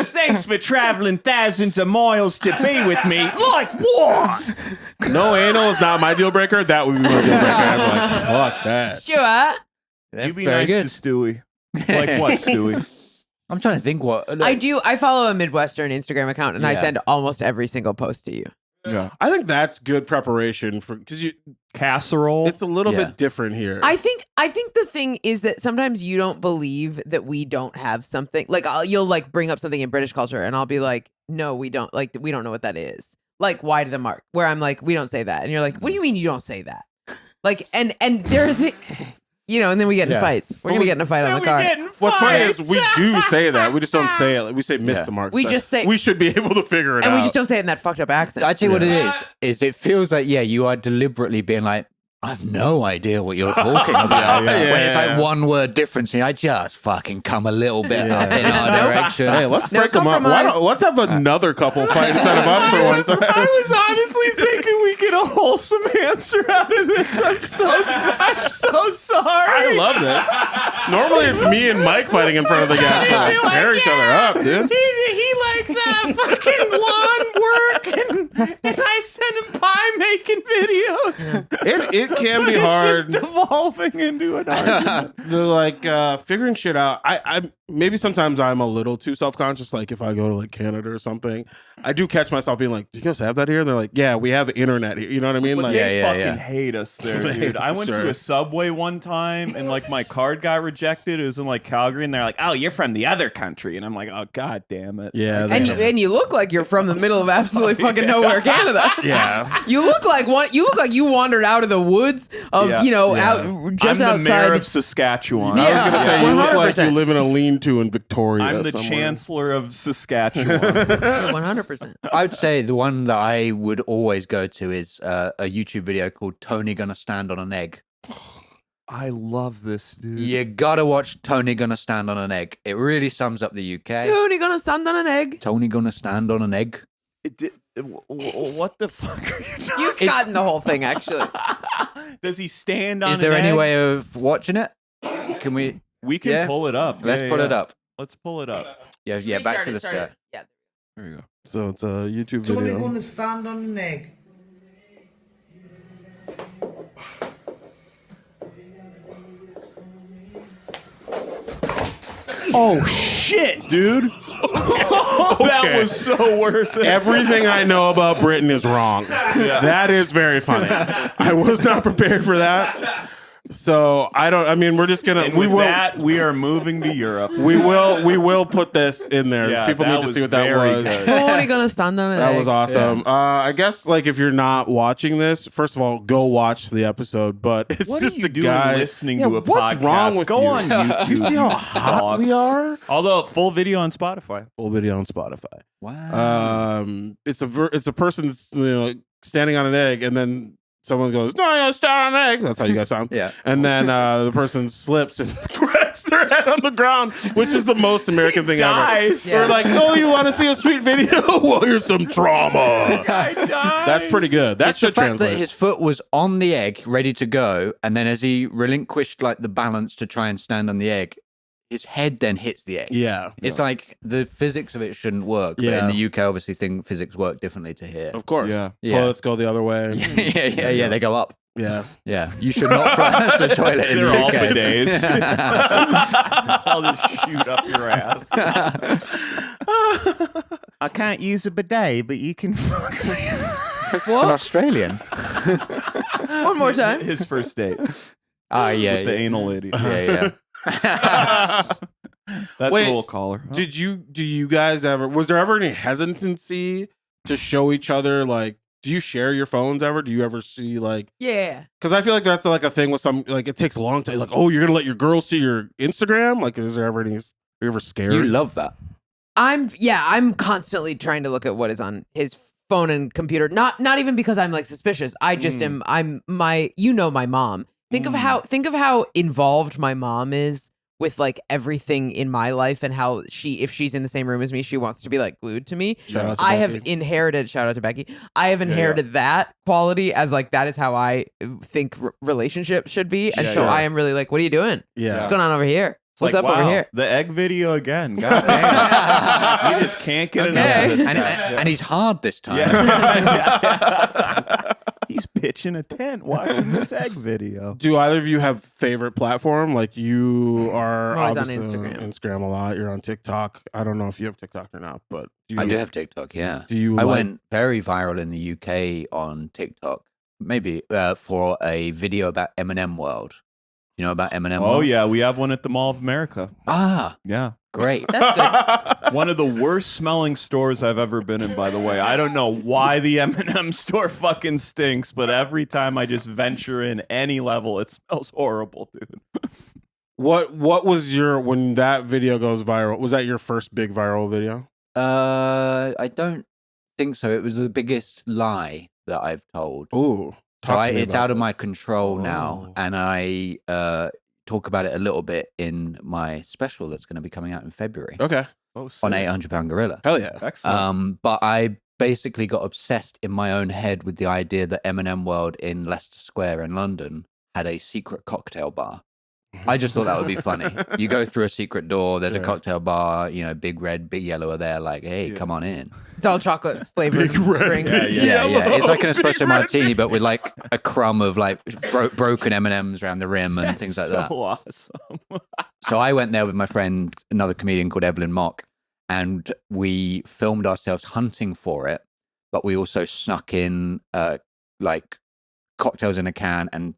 Thanks for traveling thousands of miles to be with me. Like what? No anal is not my deal breaker. That would be my deal breaker. I'm like, fuck that. Stuart, That's You be very nice good. to Stewie. Like what, Stewie? I'm trying to think what I follow a Midwestern Instagram account and I Yeah. send almost every single post to you. Yeah. I think that's good preparation for because Casserole. it's a little Yeah. bit different here. I think the thing is that sometimes you don't believe that we don't have something. Like you'll like bring up something in British culture and I'll be like, no, we don't. Like we don't know what that is. Like wide of the mark. Where I'm like, we don't say that, and you're like, what do you mean you don't say that? Like and there's and then we get in fights. We're gonna get in a fight on the car. What's funny is we do say that. We just don't say it. Like, we say miss the mark. We just say- we should be able to figure it And out. we just don't say it in that fucked up accent. I tell you what it is it feels like, you are deliberately being like, I have no idea what you're talking about. When it's like one word difference, and I just fucking come a little bit up in our direction. Hey, let's No break them up. compromise. Let's have another couple fight instead of us for one time. I was honestly thinking we get a wholesome answer out of this. I'm so sorry. I love this. Normally it's me and Mike fighting in front of the gas. Like, tear each other up, dude. He likes fucking lawn work, and I send him pie making videos. It can be It's hard. just devolving into an argument. The figuring shit out. I maybe sometimes I'm a little too self-conscious. Like if I go to like Canada or something, I do catch myself being like, "Do you guys have that here?" And they're like, "Yeah, we have internet here." You know what I mean? But Like, they fucking hate us there, They- dude. I went sure. to a Subway one time and like my card got rejected. It was in like Calgary, and they're like, "Oh, you're from the other country," and I'm like, "Oh, god damn it." yeah, and you look like you're from the middle of absolutely fucking nowhere, Canada. yeah. You look like you wandered out of the woods of Yeah. out just I'm the mayor outside. of Saskatchewan. I was gonna say you look like 100%. you live in a lean-to in Victoria. I'm the somewhere. chancellor of Saskatchewan. 100%. I would say the one that I would always go to is a YouTube video called Tony Gonna Stand on an Egg. I love this, dude. You gotta watch Tony Gonna Stand on an Egg. It really sums up the UK. Tony gonna stand on an egg. Tony Gonna Stand on an Egg. What the fuck are you talking? You've gotten the whole thing, actually. Does he stand on? Is there an any egg? way of watching it? Can we? We can Yeah. pull it up. Let's Yeah, pull yeah. it up. Let's pull it up. Yeah. Back to the start. Yeah. There you go. So it's a YouTube Tony video. gonna stand on an egg. Oh shit, dude! That was so worth it. Everything I know about Britain is wrong. That is very funny. I was not prepared for that. So we're just gonna. And we are moving to Europe. We will put this in there. Yeah, people need to see what that was. Only gonna stand on it. That was awesome. I guess like if you're not watching this, first of all, go watch the episode. But it's what just are you a doing guy listening to a what's podcast. Wrong with go you? on YouTube. You see how hot we are? Although full video on Spotify. Full video on Spotify. Wow. It's a person that's, standing on an egg, and then someone goes, "No, I stand on an egg." That's how you guys sound. Yeah. And then the person slips and cracks their head on the ground, which is the most American thing dies. ever. We're like, "Oh, you want to see a sweet video? Well, here's some trauma." That's pretty good. That It's the should fact translate. that his foot was on the egg, ready to go, and then as he relinquished like the balance to try and stand on the egg, his head then hits the egg. Yeah. It's like the physics of it shouldn't work. But in the UK, obviously, physics work differently to here. Of course. Yeah. Toilets go the other way. Yeah. They go up. Yeah. Yeah. You should not flush the toilet in They're the all UK. bidets. I'll just shoot up your ass. I can't use a bidet, but you can fuck me. It's an Australian. One more time. His first date. Yeah. With the anal lady. Yeah. That's Wait, what we'll call her. Do you guys ever, was there ever any hesitancy to show each other, like, do you share your phones ever? Do you ever see like, Yeah. because I feel like that's like a thing with some, like it takes a long time. Like, oh, you're gonna let your girl see your Instagram? Like, is there ever any? Are you ever scared? You love that. I'm constantly trying to look at what is on his phone and computer. Not even because I'm like suspicious. I just am. I'm my mom. Think of how involved my mom is with like everything in my life, and how if she's in the same room as me, she wants to be like glued to me. Shout out to I have Becky. inherited. Shout out to Becky. I have inherited that quality as like that is how I think relationships should be, and so I am really like, what are you doing? Yeah. What's going on over here? What's Like, up over wow, here? The egg video again. God damn. You just can't get enough of this guy. And he's hard this time. Yeah. He's pitching a tent watching this egg video. Do either of you have favorite platform? Like you are I'm always on obviously Instagram. Instagram a lot. You're on TikTok. I don't know if you have TikTok or not, but I do have TikTok, yeah. Do you? I went very viral in the UK on TikTok, maybe for a video about Eminem World. You know about Eminem Oh, World? yeah. We have one at the Mall of America. Ah, Yeah. great. That's good. One of the worst smelling stores I've ever been in, by the way. I don't know why the M&M store fucking stinks, but every time I just venture in any level, it smells horrible, dude. What was your, when that video goes viral, was that your first big viral video? I don't think so. It was the biggest lie that I've told. Ooh. So it's out of my control now, and I talk about it a little bit in my special that's going to be coming out in February Okay. Oh, on 800 Pound Gorilla. Hell yeah. Excellent. But I basically got obsessed in my own head with the idea that M&M World in Leicester Square in London had a secret cocktail bar. I just thought that would be funny. You go through a secret door, there's a cocktail bar, big red, big yellow are there, like, hey, come on in. It's all chocolate flavored drink. Yeah. It's like an espresso martini, but with like a crumb of like broken M&Ms around the rim and things like that. So awesome. So I went there with my friend, another comedian called Evelyn Mock, and we filmed ourselves hunting for it, but we also snuck in like cocktails in a can and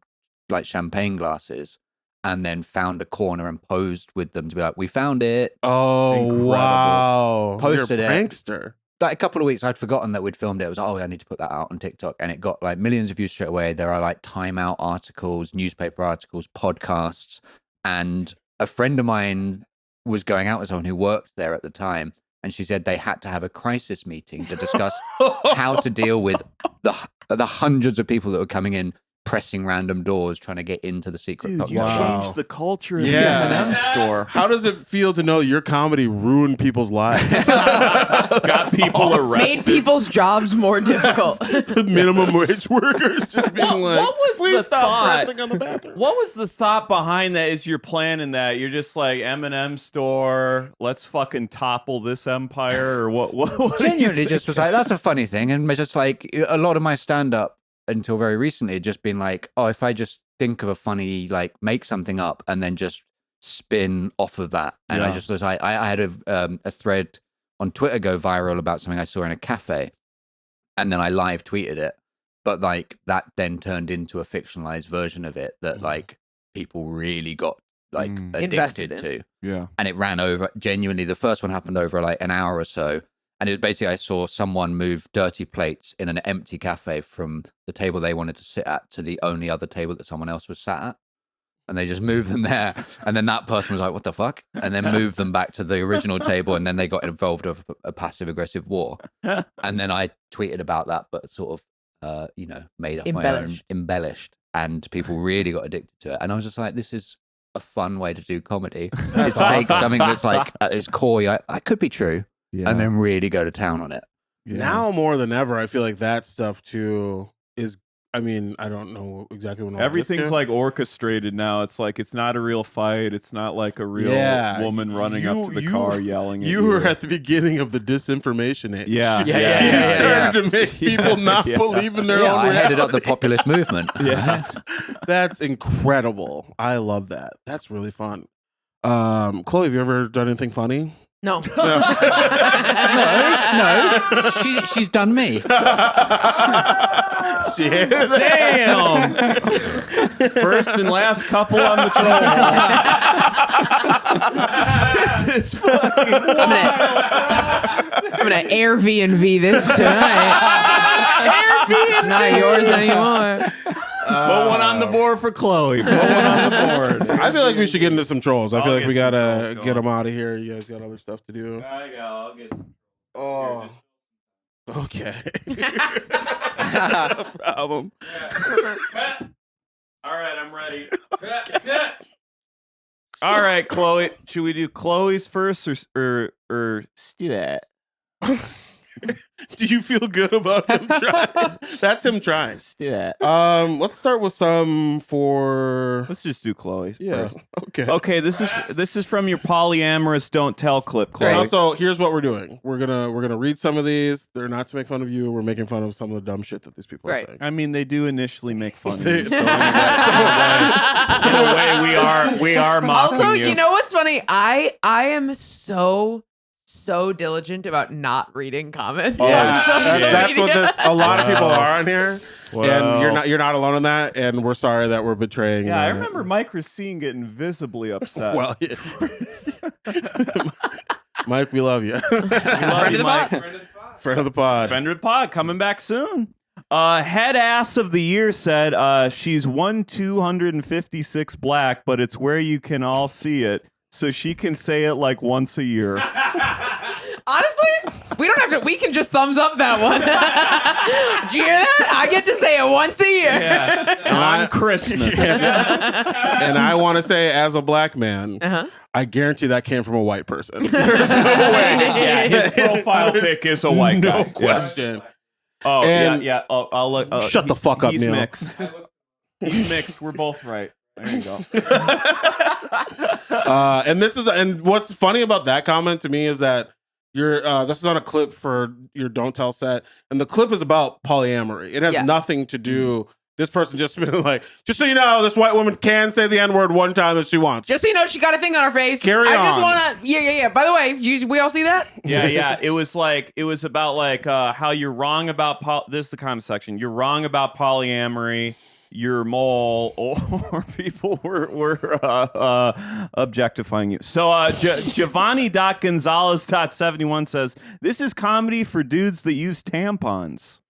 like champagne glasses, and then found a corner and posed with them to be like, we found it. Oh, Incredible. wow. Posted You're a it. prankster. Like a couple of weeks, I'd forgotten that we'd filmed it. I was like, I need to put that out on TikTok. And it got like millions of views straight away. There are like Time Out articles, newspaper articles, podcasts. And a friend of mine was going out with someone who worked there at the time. And she said they had to have a crisis meeting to discuss how to deal with the hundreds of people that were coming in, pressing random doors, trying to get into the secret Dude, you cocktail. changed the culture of Yeah. the M&M store. How does it feel to know your comedy ruined people's lives? Got people Made arrested. people's jobs more difficult. Minimum wage workers just being like, what was please the stop thought? pressing on the bathroom. What was the thought behind that? Is you're planning that? You're just like M&M store. Let's fucking topple this empire, or what? What Genuinely just was like, that's a funny thing. And just like a lot of my stand-up until very recently had just been like, oh, if I just think of a funny, like make something up and then just spin off of that. And I just was like, I had a thread on Twitter go viral about something I saw in a cafe, and then I live tweeted it. But like that then turned into a fictionalized version of it that like people really got like Invested addicted to. Yeah. And it ran over, genuinely, the first one happened over like an hour or so. And it was basically, I saw someone move dirty plates in an empty cafe from the table they wanted to sit at to the only other table that someone else was sat at. And they just moved them there. And then that person was like, what the fuck? And then moved them back to the original table. And then they got involved with a passive aggressive war. And then I tweeted about that, but sort of, made up my own, embellished. And people really got addicted to it. And I was just like, this is a fun way to do comedy. Is to take something that's like at its core, I could be true. Yeah. And then really go to town on it. Yeah. Now more than ever, I feel like that stuff too is, I mean, I don't know exactly what everything's like orchestrated now. It's like, it's not a real fight. It's not like a real woman running up to the car yelling at you. You were at the beginning of the disinformation age. Yeah. You started to make people not believe in their own reality. I headed up the populist movement. That's incredible. I love that. That's really fun. Chloe, have you ever done anything funny? No. No. She's done me. Damn. First and last couple on the troll. This is fucking I'm gonna Airbnb this tonight. It's not yours anymore. Put one on the board for Chloe. Put one on the board. I feel like we should get into some trolls. I feel like we gotta get them out of here. You guys got other stuff to do. I'll get some. Oh. Okay. No problem. All right, I'm ready. All right, Chloe. Should we do Chloe's first or Stuart? Do you feel good about him trying? That's him trying. Stuart. Let's start with some for. Let's just do Chloe's. Yeah. First. Okay. Okay. This is from your polyamorous don't tell clip, Chloe. Also, here's what we're doing. We're gonna read some of these. They're not to make fun of you. We're making fun of some of the dumb shit that these people are saying. I mean, they do initially make fun of you. So in a way, we are mocking also, you. You know what's funny? I am so diligent about not reading comments. That's what a lot of people are on here. And you're not alone in that, and we're sorry that we're betraying. Yeah, I remember Mike Racine getting visibly upset. Well, Mike, we love you. Friend of the pod. Friend of the pod. Friend of the pod, coming back soon. Head ass of the year said she's 256 black, but it's where you can all see it, so she can say it like once a year. Honestly, we don't have to. We can just thumbs up that one. Did you hear that? I get to say it once a year. Yeah. On Christmas. And I want to say, as a black man, I guarantee that came from a white person. There's no way. Yeah, his profile pic is a white guy. No question. Oh, and yeah. I'll look. Shut the fuck up, He's Neil. mixed. He's mixed. We're both right. There you go. And what's funny about that comment to me is that this is on a clip for your Don't Tell set, and the clip is about polyamory. It has nothing to do. This person just been like, just so you know, this white woman can say the N-word one time if she wants. Just so you know, she got a thing on her face. Carry on. I just want to. Yeah. By the way, we all see that? Yeah. It was about how you're wrong about this is the comment section. You're wrong about polyamory. You're mole, or people were objectifying you. So Giovanni.Gonzalez.71 says, this is comedy for dudes that use tampons.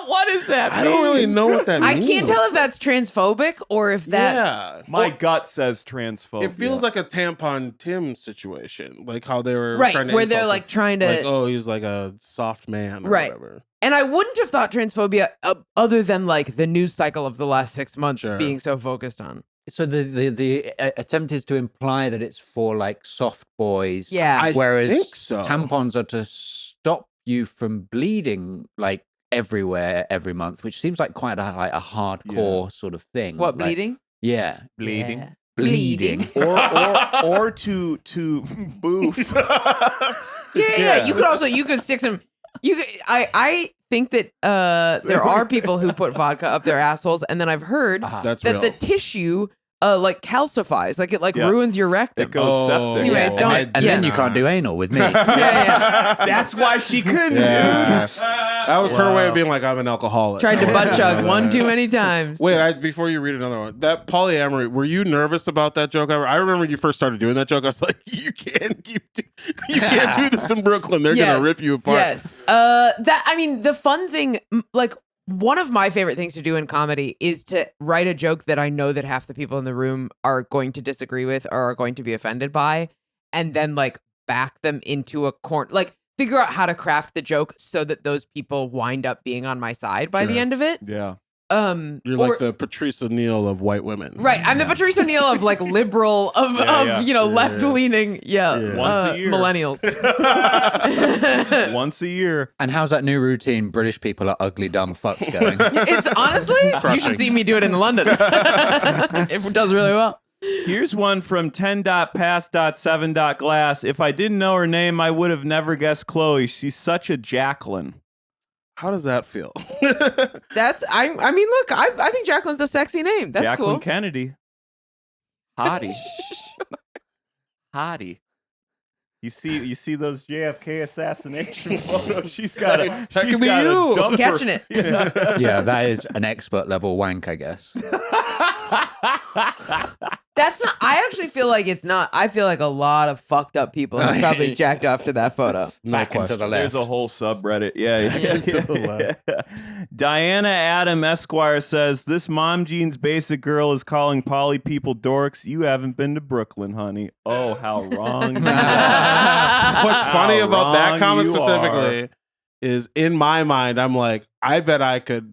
What is that? I don't really know what that means. I can't tell if that's transphobic or if that's... My gut says transphobic. It feels like a tampon Tim situation. Like how they were trying to where they're like trying to... Like, oh, he's like a soft man or whatever. And I wouldn't have thought transphobia other than like the news cycle of the last 6 months being so focused on. So the attempt is to imply that it's for like soft boys. Yeah. Whereas I think so. Tampons are to stop you from bleeding like everywhere every month, which seems like quite a hardcore sort of thing. What, bleeding? Yeah. Bleeding. Yeah. Bleeding. or to boof. Yeah. You could stick some. I think that there are people who put vodka up their assholes, and then I've heard That's that real. the tissue like calcifies, like it like ruins your rectum. It goes septic. Anyway, don't, and then you can't do anal with me. That's why she couldn't, dude. That was her way of being like, I'm an alcoholic. Tried to butt chug one too many times. Wait, before you read another one, that polyamory, were you nervous about that joke ever? I remember when you first started doing that joke, I was like, you can't do this in Brooklyn. They're going to rip you apart. Yes. The fun thing, like, one of my favorite things to do in comedy is to write a joke that I know that half the people in the room are going to disagree with or are going to be offended by, and then like back them into a corner, like figure out how to craft the joke so that those people wind up being on my side by the end of it. Yeah. You're like the Patrice O'Neill of white women. Right. I'm the Patrice O'Neill of like liberal of left-leaning once a year. millennials. Once a year. And how's that new routine, British people are ugly dumb fucks, going? It's honestly, you should see me do it in London. It does really well. Here's one from 10.pass.7.glass. If I didn't know her name, I would have never guessed Chloe. She's such a Jacqueline. How does that feel? That's I mean, look, I think Jacqueline's a sexy name. That's Jacqueline cool. Kennedy. Hottie. Hottie. You see those JFK assassination photos? She's got a dumper. Catching it. Yeah, that is an expert level wank, I guess. That's not. I actually feel like it's not. I feel like a lot of fucked up people have probably jacked off to that photo. Back into the left. There's a whole subreddit. Yeah. To the left. Diana Adam Esquire says, this Mom Jeans basic girl is calling poly people dorks. You haven't been to Brooklyn, honey. Oh, how wrong. What's funny about that comment you specifically is, in my mind, I'm like, I bet I could.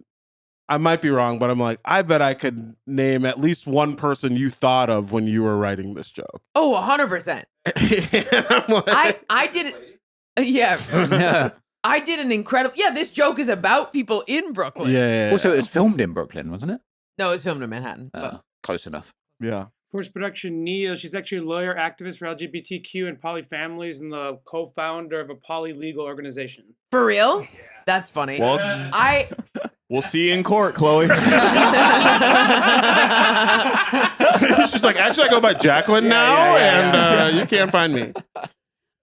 I might be wrong, but I'm like, I bet I could name at least one person you thought of when you were writing this joke. Oh, 100%. I did it. Yeah. I did an incredible. Yeah, this joke is about people in Brooklyn. Yeah. Also, it was filmed in Brooklyn, wasn't it? No, it was filmed in Manhattan. Close enough. Yeah. Post-production Neil. She's actually a lawyer, activist for LGBTQ and poly families, and the co-founder of a poly legal organization. For real? Yeah. That's funny. Well, we'll see you in court, Chloe. She's like, actually, I go by Jacqueline now, and you can't find me.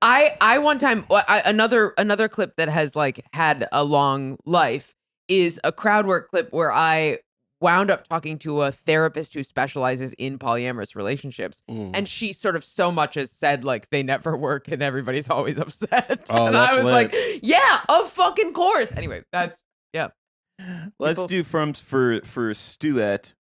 I one time, another clip that has like had a long life is a crowd work clip where I wound up talking to a therapist who specializes in polyamorous relationships. And she sort of so much as said, like, they never work and everybody's always upset. Oh, and I was like, yeah, of fucking course. Anyway, that's, yeah. Let's do for Stuart.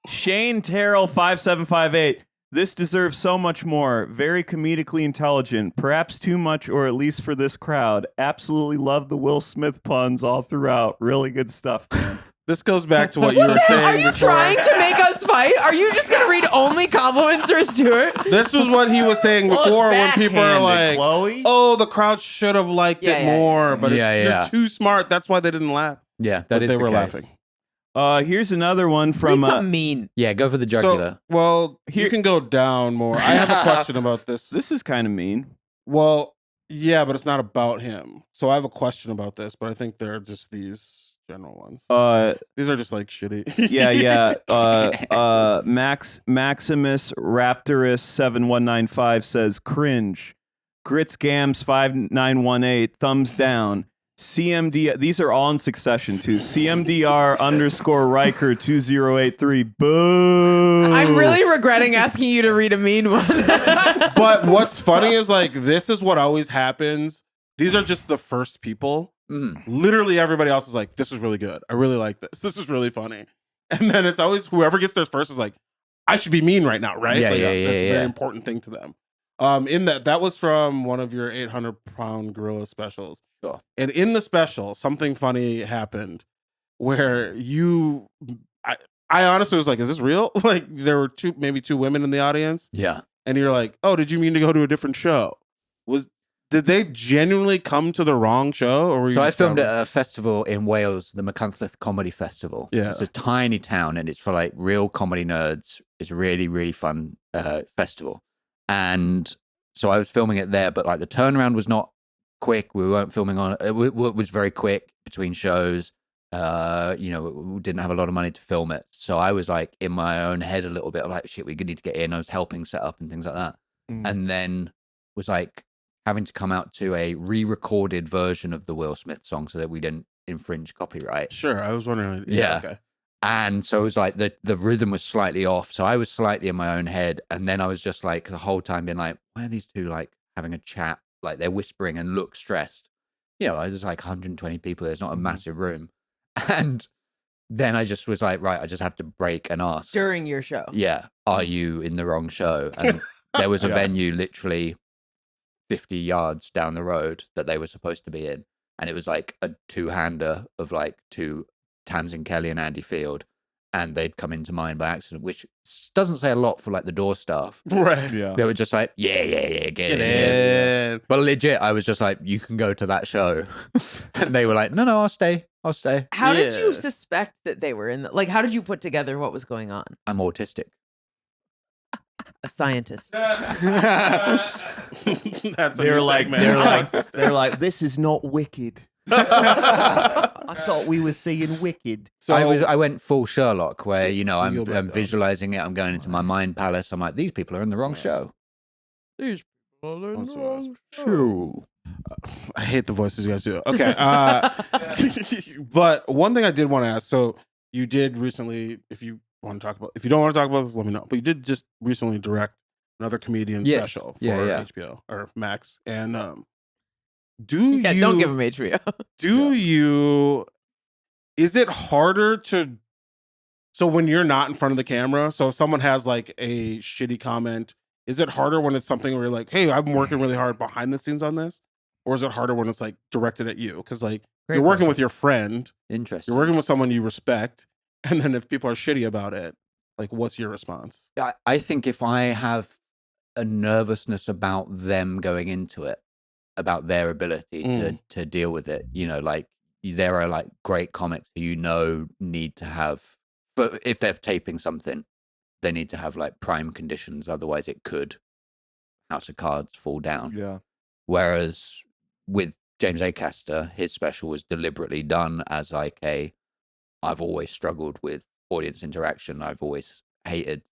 Shane Terrell 5758. This deserves so much more. Very comedically intelligent. Perhaps too much, or at least for this crowd. Absolutely love the Will Smith puns all throughout. Really good stuff, man. This goes back to what you were saying. Are you trying to make us fight? Are you just going to read only compliments for Stuart? This was what he was saying before when people are like, Chloe. oh, the crowd should have liked it more, but you're too smart. That's why they didn't laugh. Yeah, they were laughing. Here's another one from... Read something mean. Yeah, go for the jugular. You can go down more. I have a question about this. This is kind of mean. Well, yeah, but it's not about him. So I have a question about this, but I think they're just these general ones. These are just like shitty. Maximus Raptorus 7195 says, cringe. Grits Gams 5918, thumbs down. CMD, these are all in succession too. CMDR _ Riker 2083. Boo. I'm really regretting asking you to read a mean one. But what's funny is like, this is what always happens. These are just the first people. Literally everybody else is like, this is really good. I really like this. This is really funny. And then it's always whoever gets there first is like, I should be mean right now, right? Yeah, that's a very important thing to them. In that was from one of your 800-pound gorilla specials. Sure. And in the special, something funny happened where I honestly was like, is this real? Like there were maybe two women in the audience. Yeah. And you're like, oh, did you mean to go to a different show? Did they genuinely come to the wrong show? Or were you I filmed at a festival in Wales, the Machynlleth Comedy Festival. Yeah. It's a tiny town and it's for like real comedy nerds. It's a really, really fun festival. And so I was filming it there, but like the turnaround was not quick. We weren't filming on it. It was very quick between shows. we didn't have a lot of money to film it. So I was like in my own head a little bit. I'm like, shit, we need to get in. I was helping set up and things like that. And then was like having to come out to a re-recorded version of the Will Smith song so that we didn't infringe copyright. Sure. I was wondering. Yeah. Okay. And so it was like the rhythm was slightly off. So I was slightly in my own head. And then I was just like the whole time being like, why are these two like having a chat? Like they're whispering and look stressed. There's like 120 people. There's not a massive room. And then I just was like, right, I just have to break and ask. During your show. Yeah. Are you in the wrong show? And there was a venue literally 50 yards down the road that they were supposed to be in. And it was like a two-hander of like two Tamsin Kelly and Andy Field. And they'd come into mine by accident, which doesn't say a lot for like the door staff. Right. Yeah. They were just like, yeah, get in. Yeah. But legit, I was just like, you can go to that show. And they were like, no, I'll stay. How did you suspect that they were in like, how did you put together what was going on? I'm autistic. A scientist. That's They're like, this is not Wicked. I thought we were seeing Wicked. So I went full Sherlock, where You'll I'm bet visualizing it. I'm going into my mind palace. I'm like, these people are in the wrong show. These people are in the wrong True. I hate the voices you guys do. Okay. But one thing I did want to ask. So you did recently, if you don't want to talk about this, let me know. But you did just recently direct another comedian special for HBO or Max. And don't give him HBO. Is it harder to, so when you're not in front of the camera, so if someone has like a shitty comment, is it harder when it's something where you're like, hey, I'm working really hard behind the scenes on this? Or is it harder when it's like directed at you? Because like you're working with your friend. Interesting. You're working with someone you respect. And then if people are shitty about it, like what's your response? I think if I have a nervousness about them going into it, about their ability to deal with it, like there are like great comics who need to have, but if they're taping something, they need to have like prime conditions. Otherwise it could House of Cards fall down. Yeah. Whereas with James Acaster, his special was deliberately done as like I've always struggled with audience interaction. I've always hated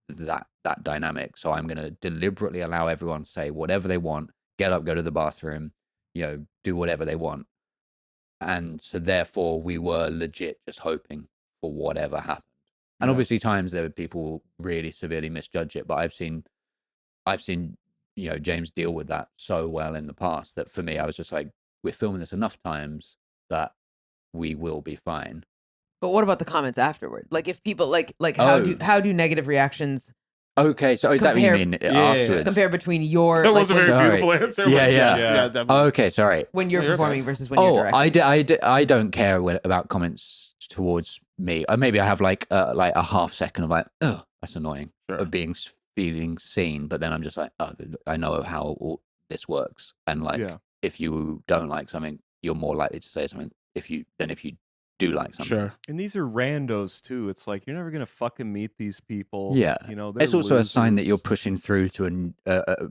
that dynamic. So I'm going to deliberately allow everyone to say whatever they want, get up, go to the bathroom, do whatever they want. And so therefore we were legit just hoping for whatever happened. And obviously times there were people really severely misjudge it, but I've seen James deal with that so well in the past that for me, I was just like, we're filming this enough times that we will be fine. But what about the comments afterward? Like if people like how do negative reactions? Okay, so is that what you mean afterwards? Compare between your. That was a very beautiful answer. Yeah. Definitely. Okay, sorry. When you're performing versus when you're directing. I don't care about comments towards me. Maybe I have like a half second of like, oh, that's annoying, of feeling seen. But then I'm just like, oh, I know how all this works, and like if you don't like something, you're more likely to say something if you do like something. Sure. And these are randos too. It's like you're never gonna fucking meet these people. Yeah. It's also losers. a sign that you're pushing through to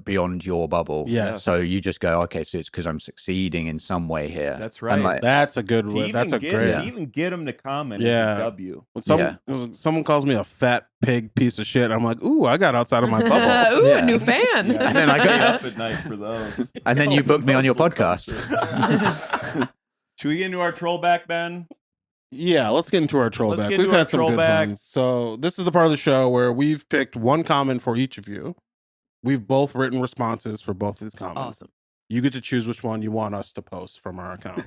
beyond your bubble. Yeah. So you just go, okay, so it's because I'm succeeding in some way here. That's right. Like, that's a good one. That's a great. To even get them to comment is a W. When someone calls me a fat pig piece of shit, I'm like, ooh, I got outside of my bubble. Ooh, a new fan. Yeah, and then I got up at night for those. And then you booked me on your podcast. Should we get into our troll back, Ben? Yeah, let's get into our troll back. We've had some good fun. So this is the part of the show where we've picked one comment for each of you. We've both written responses for both of these comments. Awesome. You get to choose which one you want us to post from our account.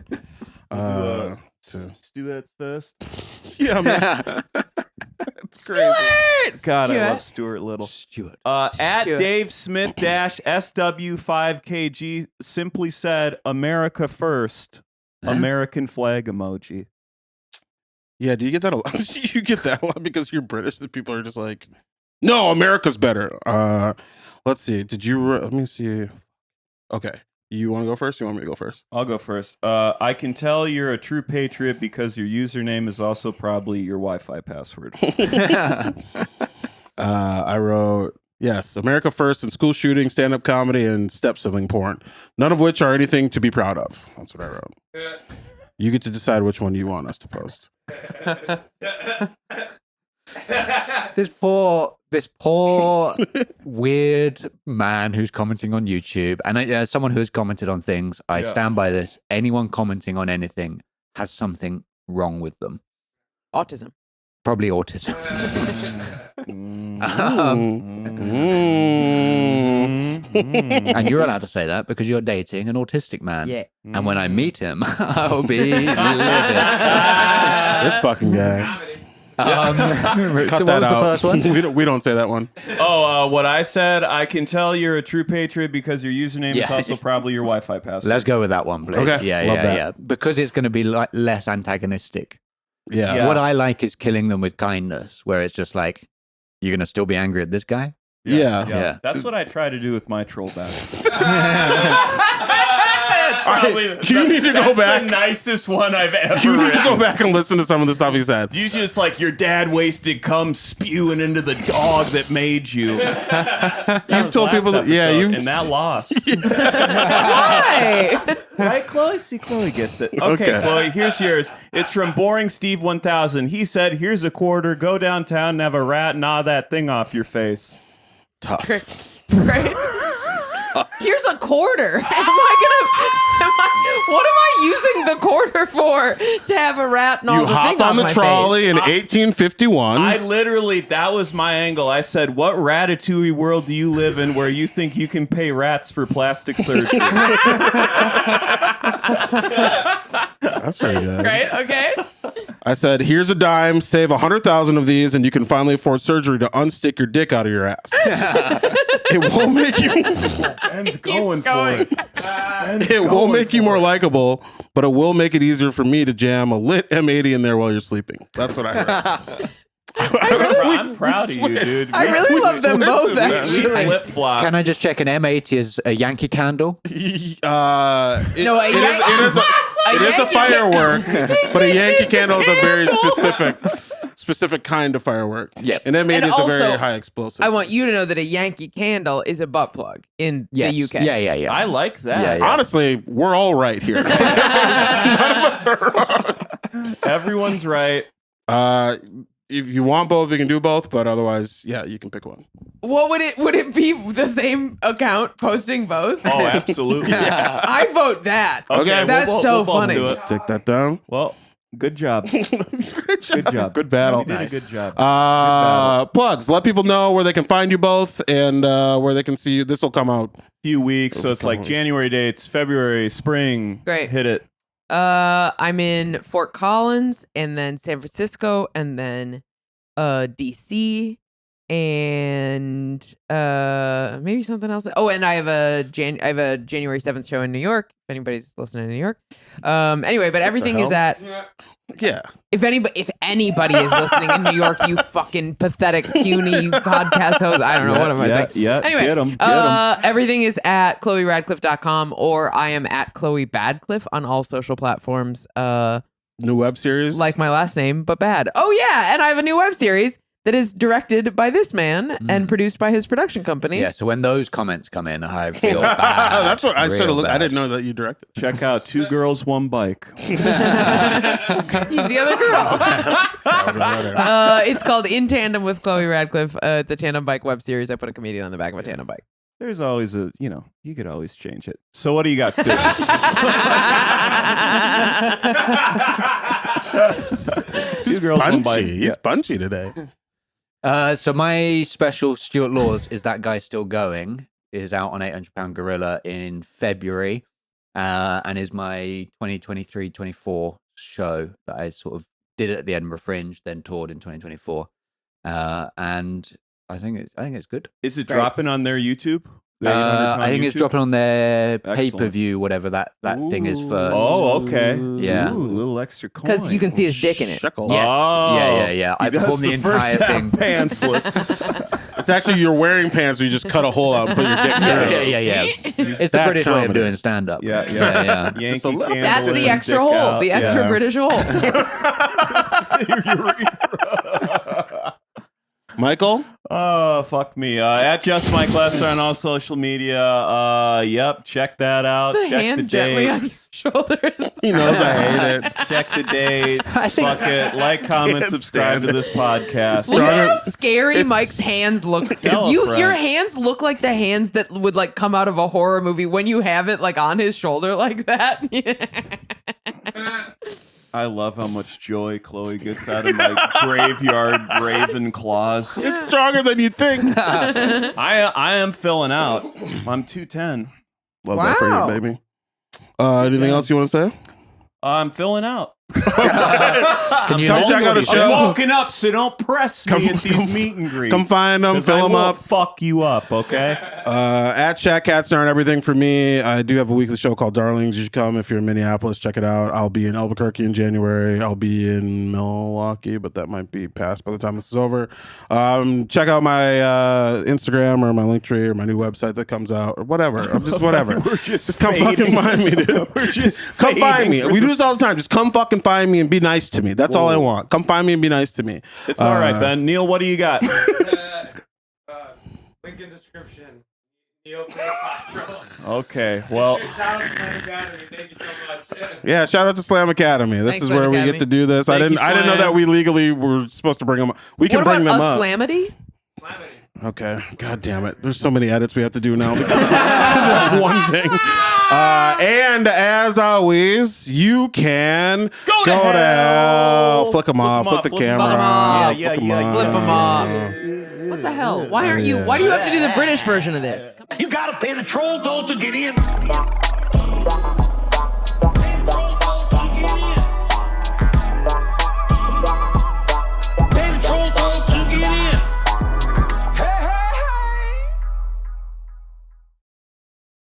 Stuart first. Yeah, man. It's crazy. God, Stuart. I love Stuart Little. Stuart. At Stuart. Dave Smith SW5KG simply said, America first. American flag emoji. Yeah, do you get that a lot? You get that a lot because you're British. That people are just like, no, America's better. Let's see. Let me see. Okay. You want to go first? You want me to go first? I'll go first. I can tell you're a true patriot because your username is also probably your Wi-Fi password. I wrote, yes, America first in school shooting, stand-up comedy, and step-sibling porn. None of which are anything to be proud of. That's what I wrote. You get to decide which one you want us to post. This poor weird man who's commenting on YouTube, and as someone who has commented on things, I stand by this. Anyone commenting on anything has something wrong with them. Autism. Probably autism. And you're allowed to say that because you're dating an autistic man. Yeah. And when I meet him, I'll be livid. This fucking guy. So Cut what that was the out. first one? We don't say that one. What I said, I can tell you're a true patriot because your username is also probably your Wi-Fi password. Let's go with that one, please. Okay. Yeah. Because it's going to be less antagonistic. Yeah. What I like is killing them with kindness, where it's just like, you're going to still be angry at this guy? Yeah. That's what I try to do with my troll battles. You need to go back. The nicest one I've ever You need written. to go back and listen to some of the stuff he said. Usually it's like your dad wasted cum spewing into the dog that made you. You've told people that, and that lost. Why? Right, Chloe? See, Chloe gets it. Okay, Chloe, here's yours. It's from Boring Steve 1000. He said, here's a quarter, go downtown and have a rat gnaw that thing off your face. Tough. Right? Here's a quarter. What am I using the quarter for to have a rat gnaw You the thing hop on off the my trolley face? in 1851. I literally, that was my angle. I said, what ratatouille world do you live in where you think you can pay rats for plastic surgery? That's very good. Right? Okay. I said, here's a dime, save 100,000 of these, and you can finally afford surgery to unstick your dick out of your ass. It won't make you. Ben's going for it. It won't make you more likable, but it will make it easier for me to jam a lit M80 in there while you're sleeping. That's what I heard. I'm proud of you, dude. I really love them both, We actually. flip-flop. Can I just check an M80 is a Yankee candle? It No, is a firework, but a Yankee candle is a very specific kind of firework. Yeah. And M80 And is a very also, high explosive. I want you to know that a Yankee candle is a butt plug in the UK. Yeah. I like that. Yeah. Honestly, we're all right here. None of us are wrong. Everyone's right. If you want both, we can do both, but otherwise, yeah, you can pick one. What would it be the same account posting both? Oh, absolutely. I vote that. Okay, That's so both funny. do it. Take that down. Well, good job. Good job. Good battle. You did a good job. Plugs. Let people know where they can find you both and where they can see you. This will come out. Few weeks, so it's like January dates, February, spring. Great. Hit it. I'm in Fort Collins and then San Francisco and then DC and maybe something else. Oh, and I have a January 7th show in New York. If anybody's listening to New York. Anyway, but everything is at Yeah. If anybody is listening in New York, you fucking pathetic, puny podcast host. I don't know what am I saying. Yeah. Anyway, Get 'em. everything is at ChloeRadcliffe.com or I am at Chloe Badcliffe on all social platforms. New web series. Like my last name, but bad. Oh yeah, and I have a new web series that is directed by this man and produced by his production company. Yeah, so when those comments come in, I feel bad. That's what I should have Real looked. I bad. didn't know that you directed. Check out Two Girls, One Bike. He's the other girl. It's called In Tandem with Chloe Radcliffe. It's a tandem bike web series. I put a comedian on the back of a tandem bike. There's always you could always change it. So what do you got, Stuart? Two Girls, One Bike. He's punchy today. So my special, Stuart Laws, Is That Guy Still Going? Is out on 800 Pound Gorilla in February and is my 2023-24 show that I sort of did at the Edinburgh Fringe, then toured in 2024. And I think it's good. Is it dropping on their YouTube? I think it's dropping on their Excellent. pay-per-view, whatever that thing is first. Oh, okay. Yeah. Ooh, a little extra coin. Because you can see his dick in it. Shekel. Yes. Oh. Yeah. I He does performed the entire first half thing. pantsless. It's actually you're wearing pants, so you just cut a hole out and put your dick through. Yeah. It's the That's British way of comedy. doing stand-up. Yeah. Just a Yankee little- Candle That's and the extra dick hole, out. the extra Yeah. British hole. Michael? Oh, fuck me. At Just Mike Lester on all social media. Yep, check that out. The check hand the gently on dates. your shoulders. He knows I hate it. Check the dates. Fuck it. Like, comment, subscribe to this podcast. Look at how scary It's- Mike's hands look. Tell a friend. Your hands look like the hands that would like come out of a horror movie when you have it like on his shoulder like that. I love how much joy Chloe gets out of my graveyard raven claws. It's stronger than you think. I am filling out. I'm 210. Love that for Wow. you, baby. Anything else you want to say? I'm filling out. Can you Come hold check out what the he I'm show. walking up, so don't press me at these meet and greets. Come find them, 'Cause fill I them will up. fuck you up, okay? At Shaq Katzner and everything for me. I do have a weekly show called Darlings. You should come if you're in Minneapolis. Check it out. I'll be in Albuquerque in January. I'll be in Milwaukee, but that might be past by the time this is over. Check out my Instagram or my Linktree or my new website that comes out or whatever. I'm just whatever. We're just come fading. fucking find me, dude. We're just come find me. fading. We do this all the time. Just come fucking find me and be nice to me. That's all I want. Come find me and be nice to me. It's all right, Ben. Neil, what do you got? Link in description. Neo Face Hospital. Okay, well, Thank you so much. Yeah, shout out to Slam Academy. This Thanks, is Slam where we Academy. get to do this. I Thank didn't you, know Slam. that we legally were supposed to bring them up. We can What bring about them a up. Slamity? Okay. God damn it. There's so many edits we have to do now because of one thing. And as always, you can Go to hell. Flick them off. Flick the flip 'em camera. off. Flick Yeah, 'em yeah, off. Flip 'em off. What the hell? Why aren't you? Why do you have to do the British version of this? You gotta pay the troll toll to get in.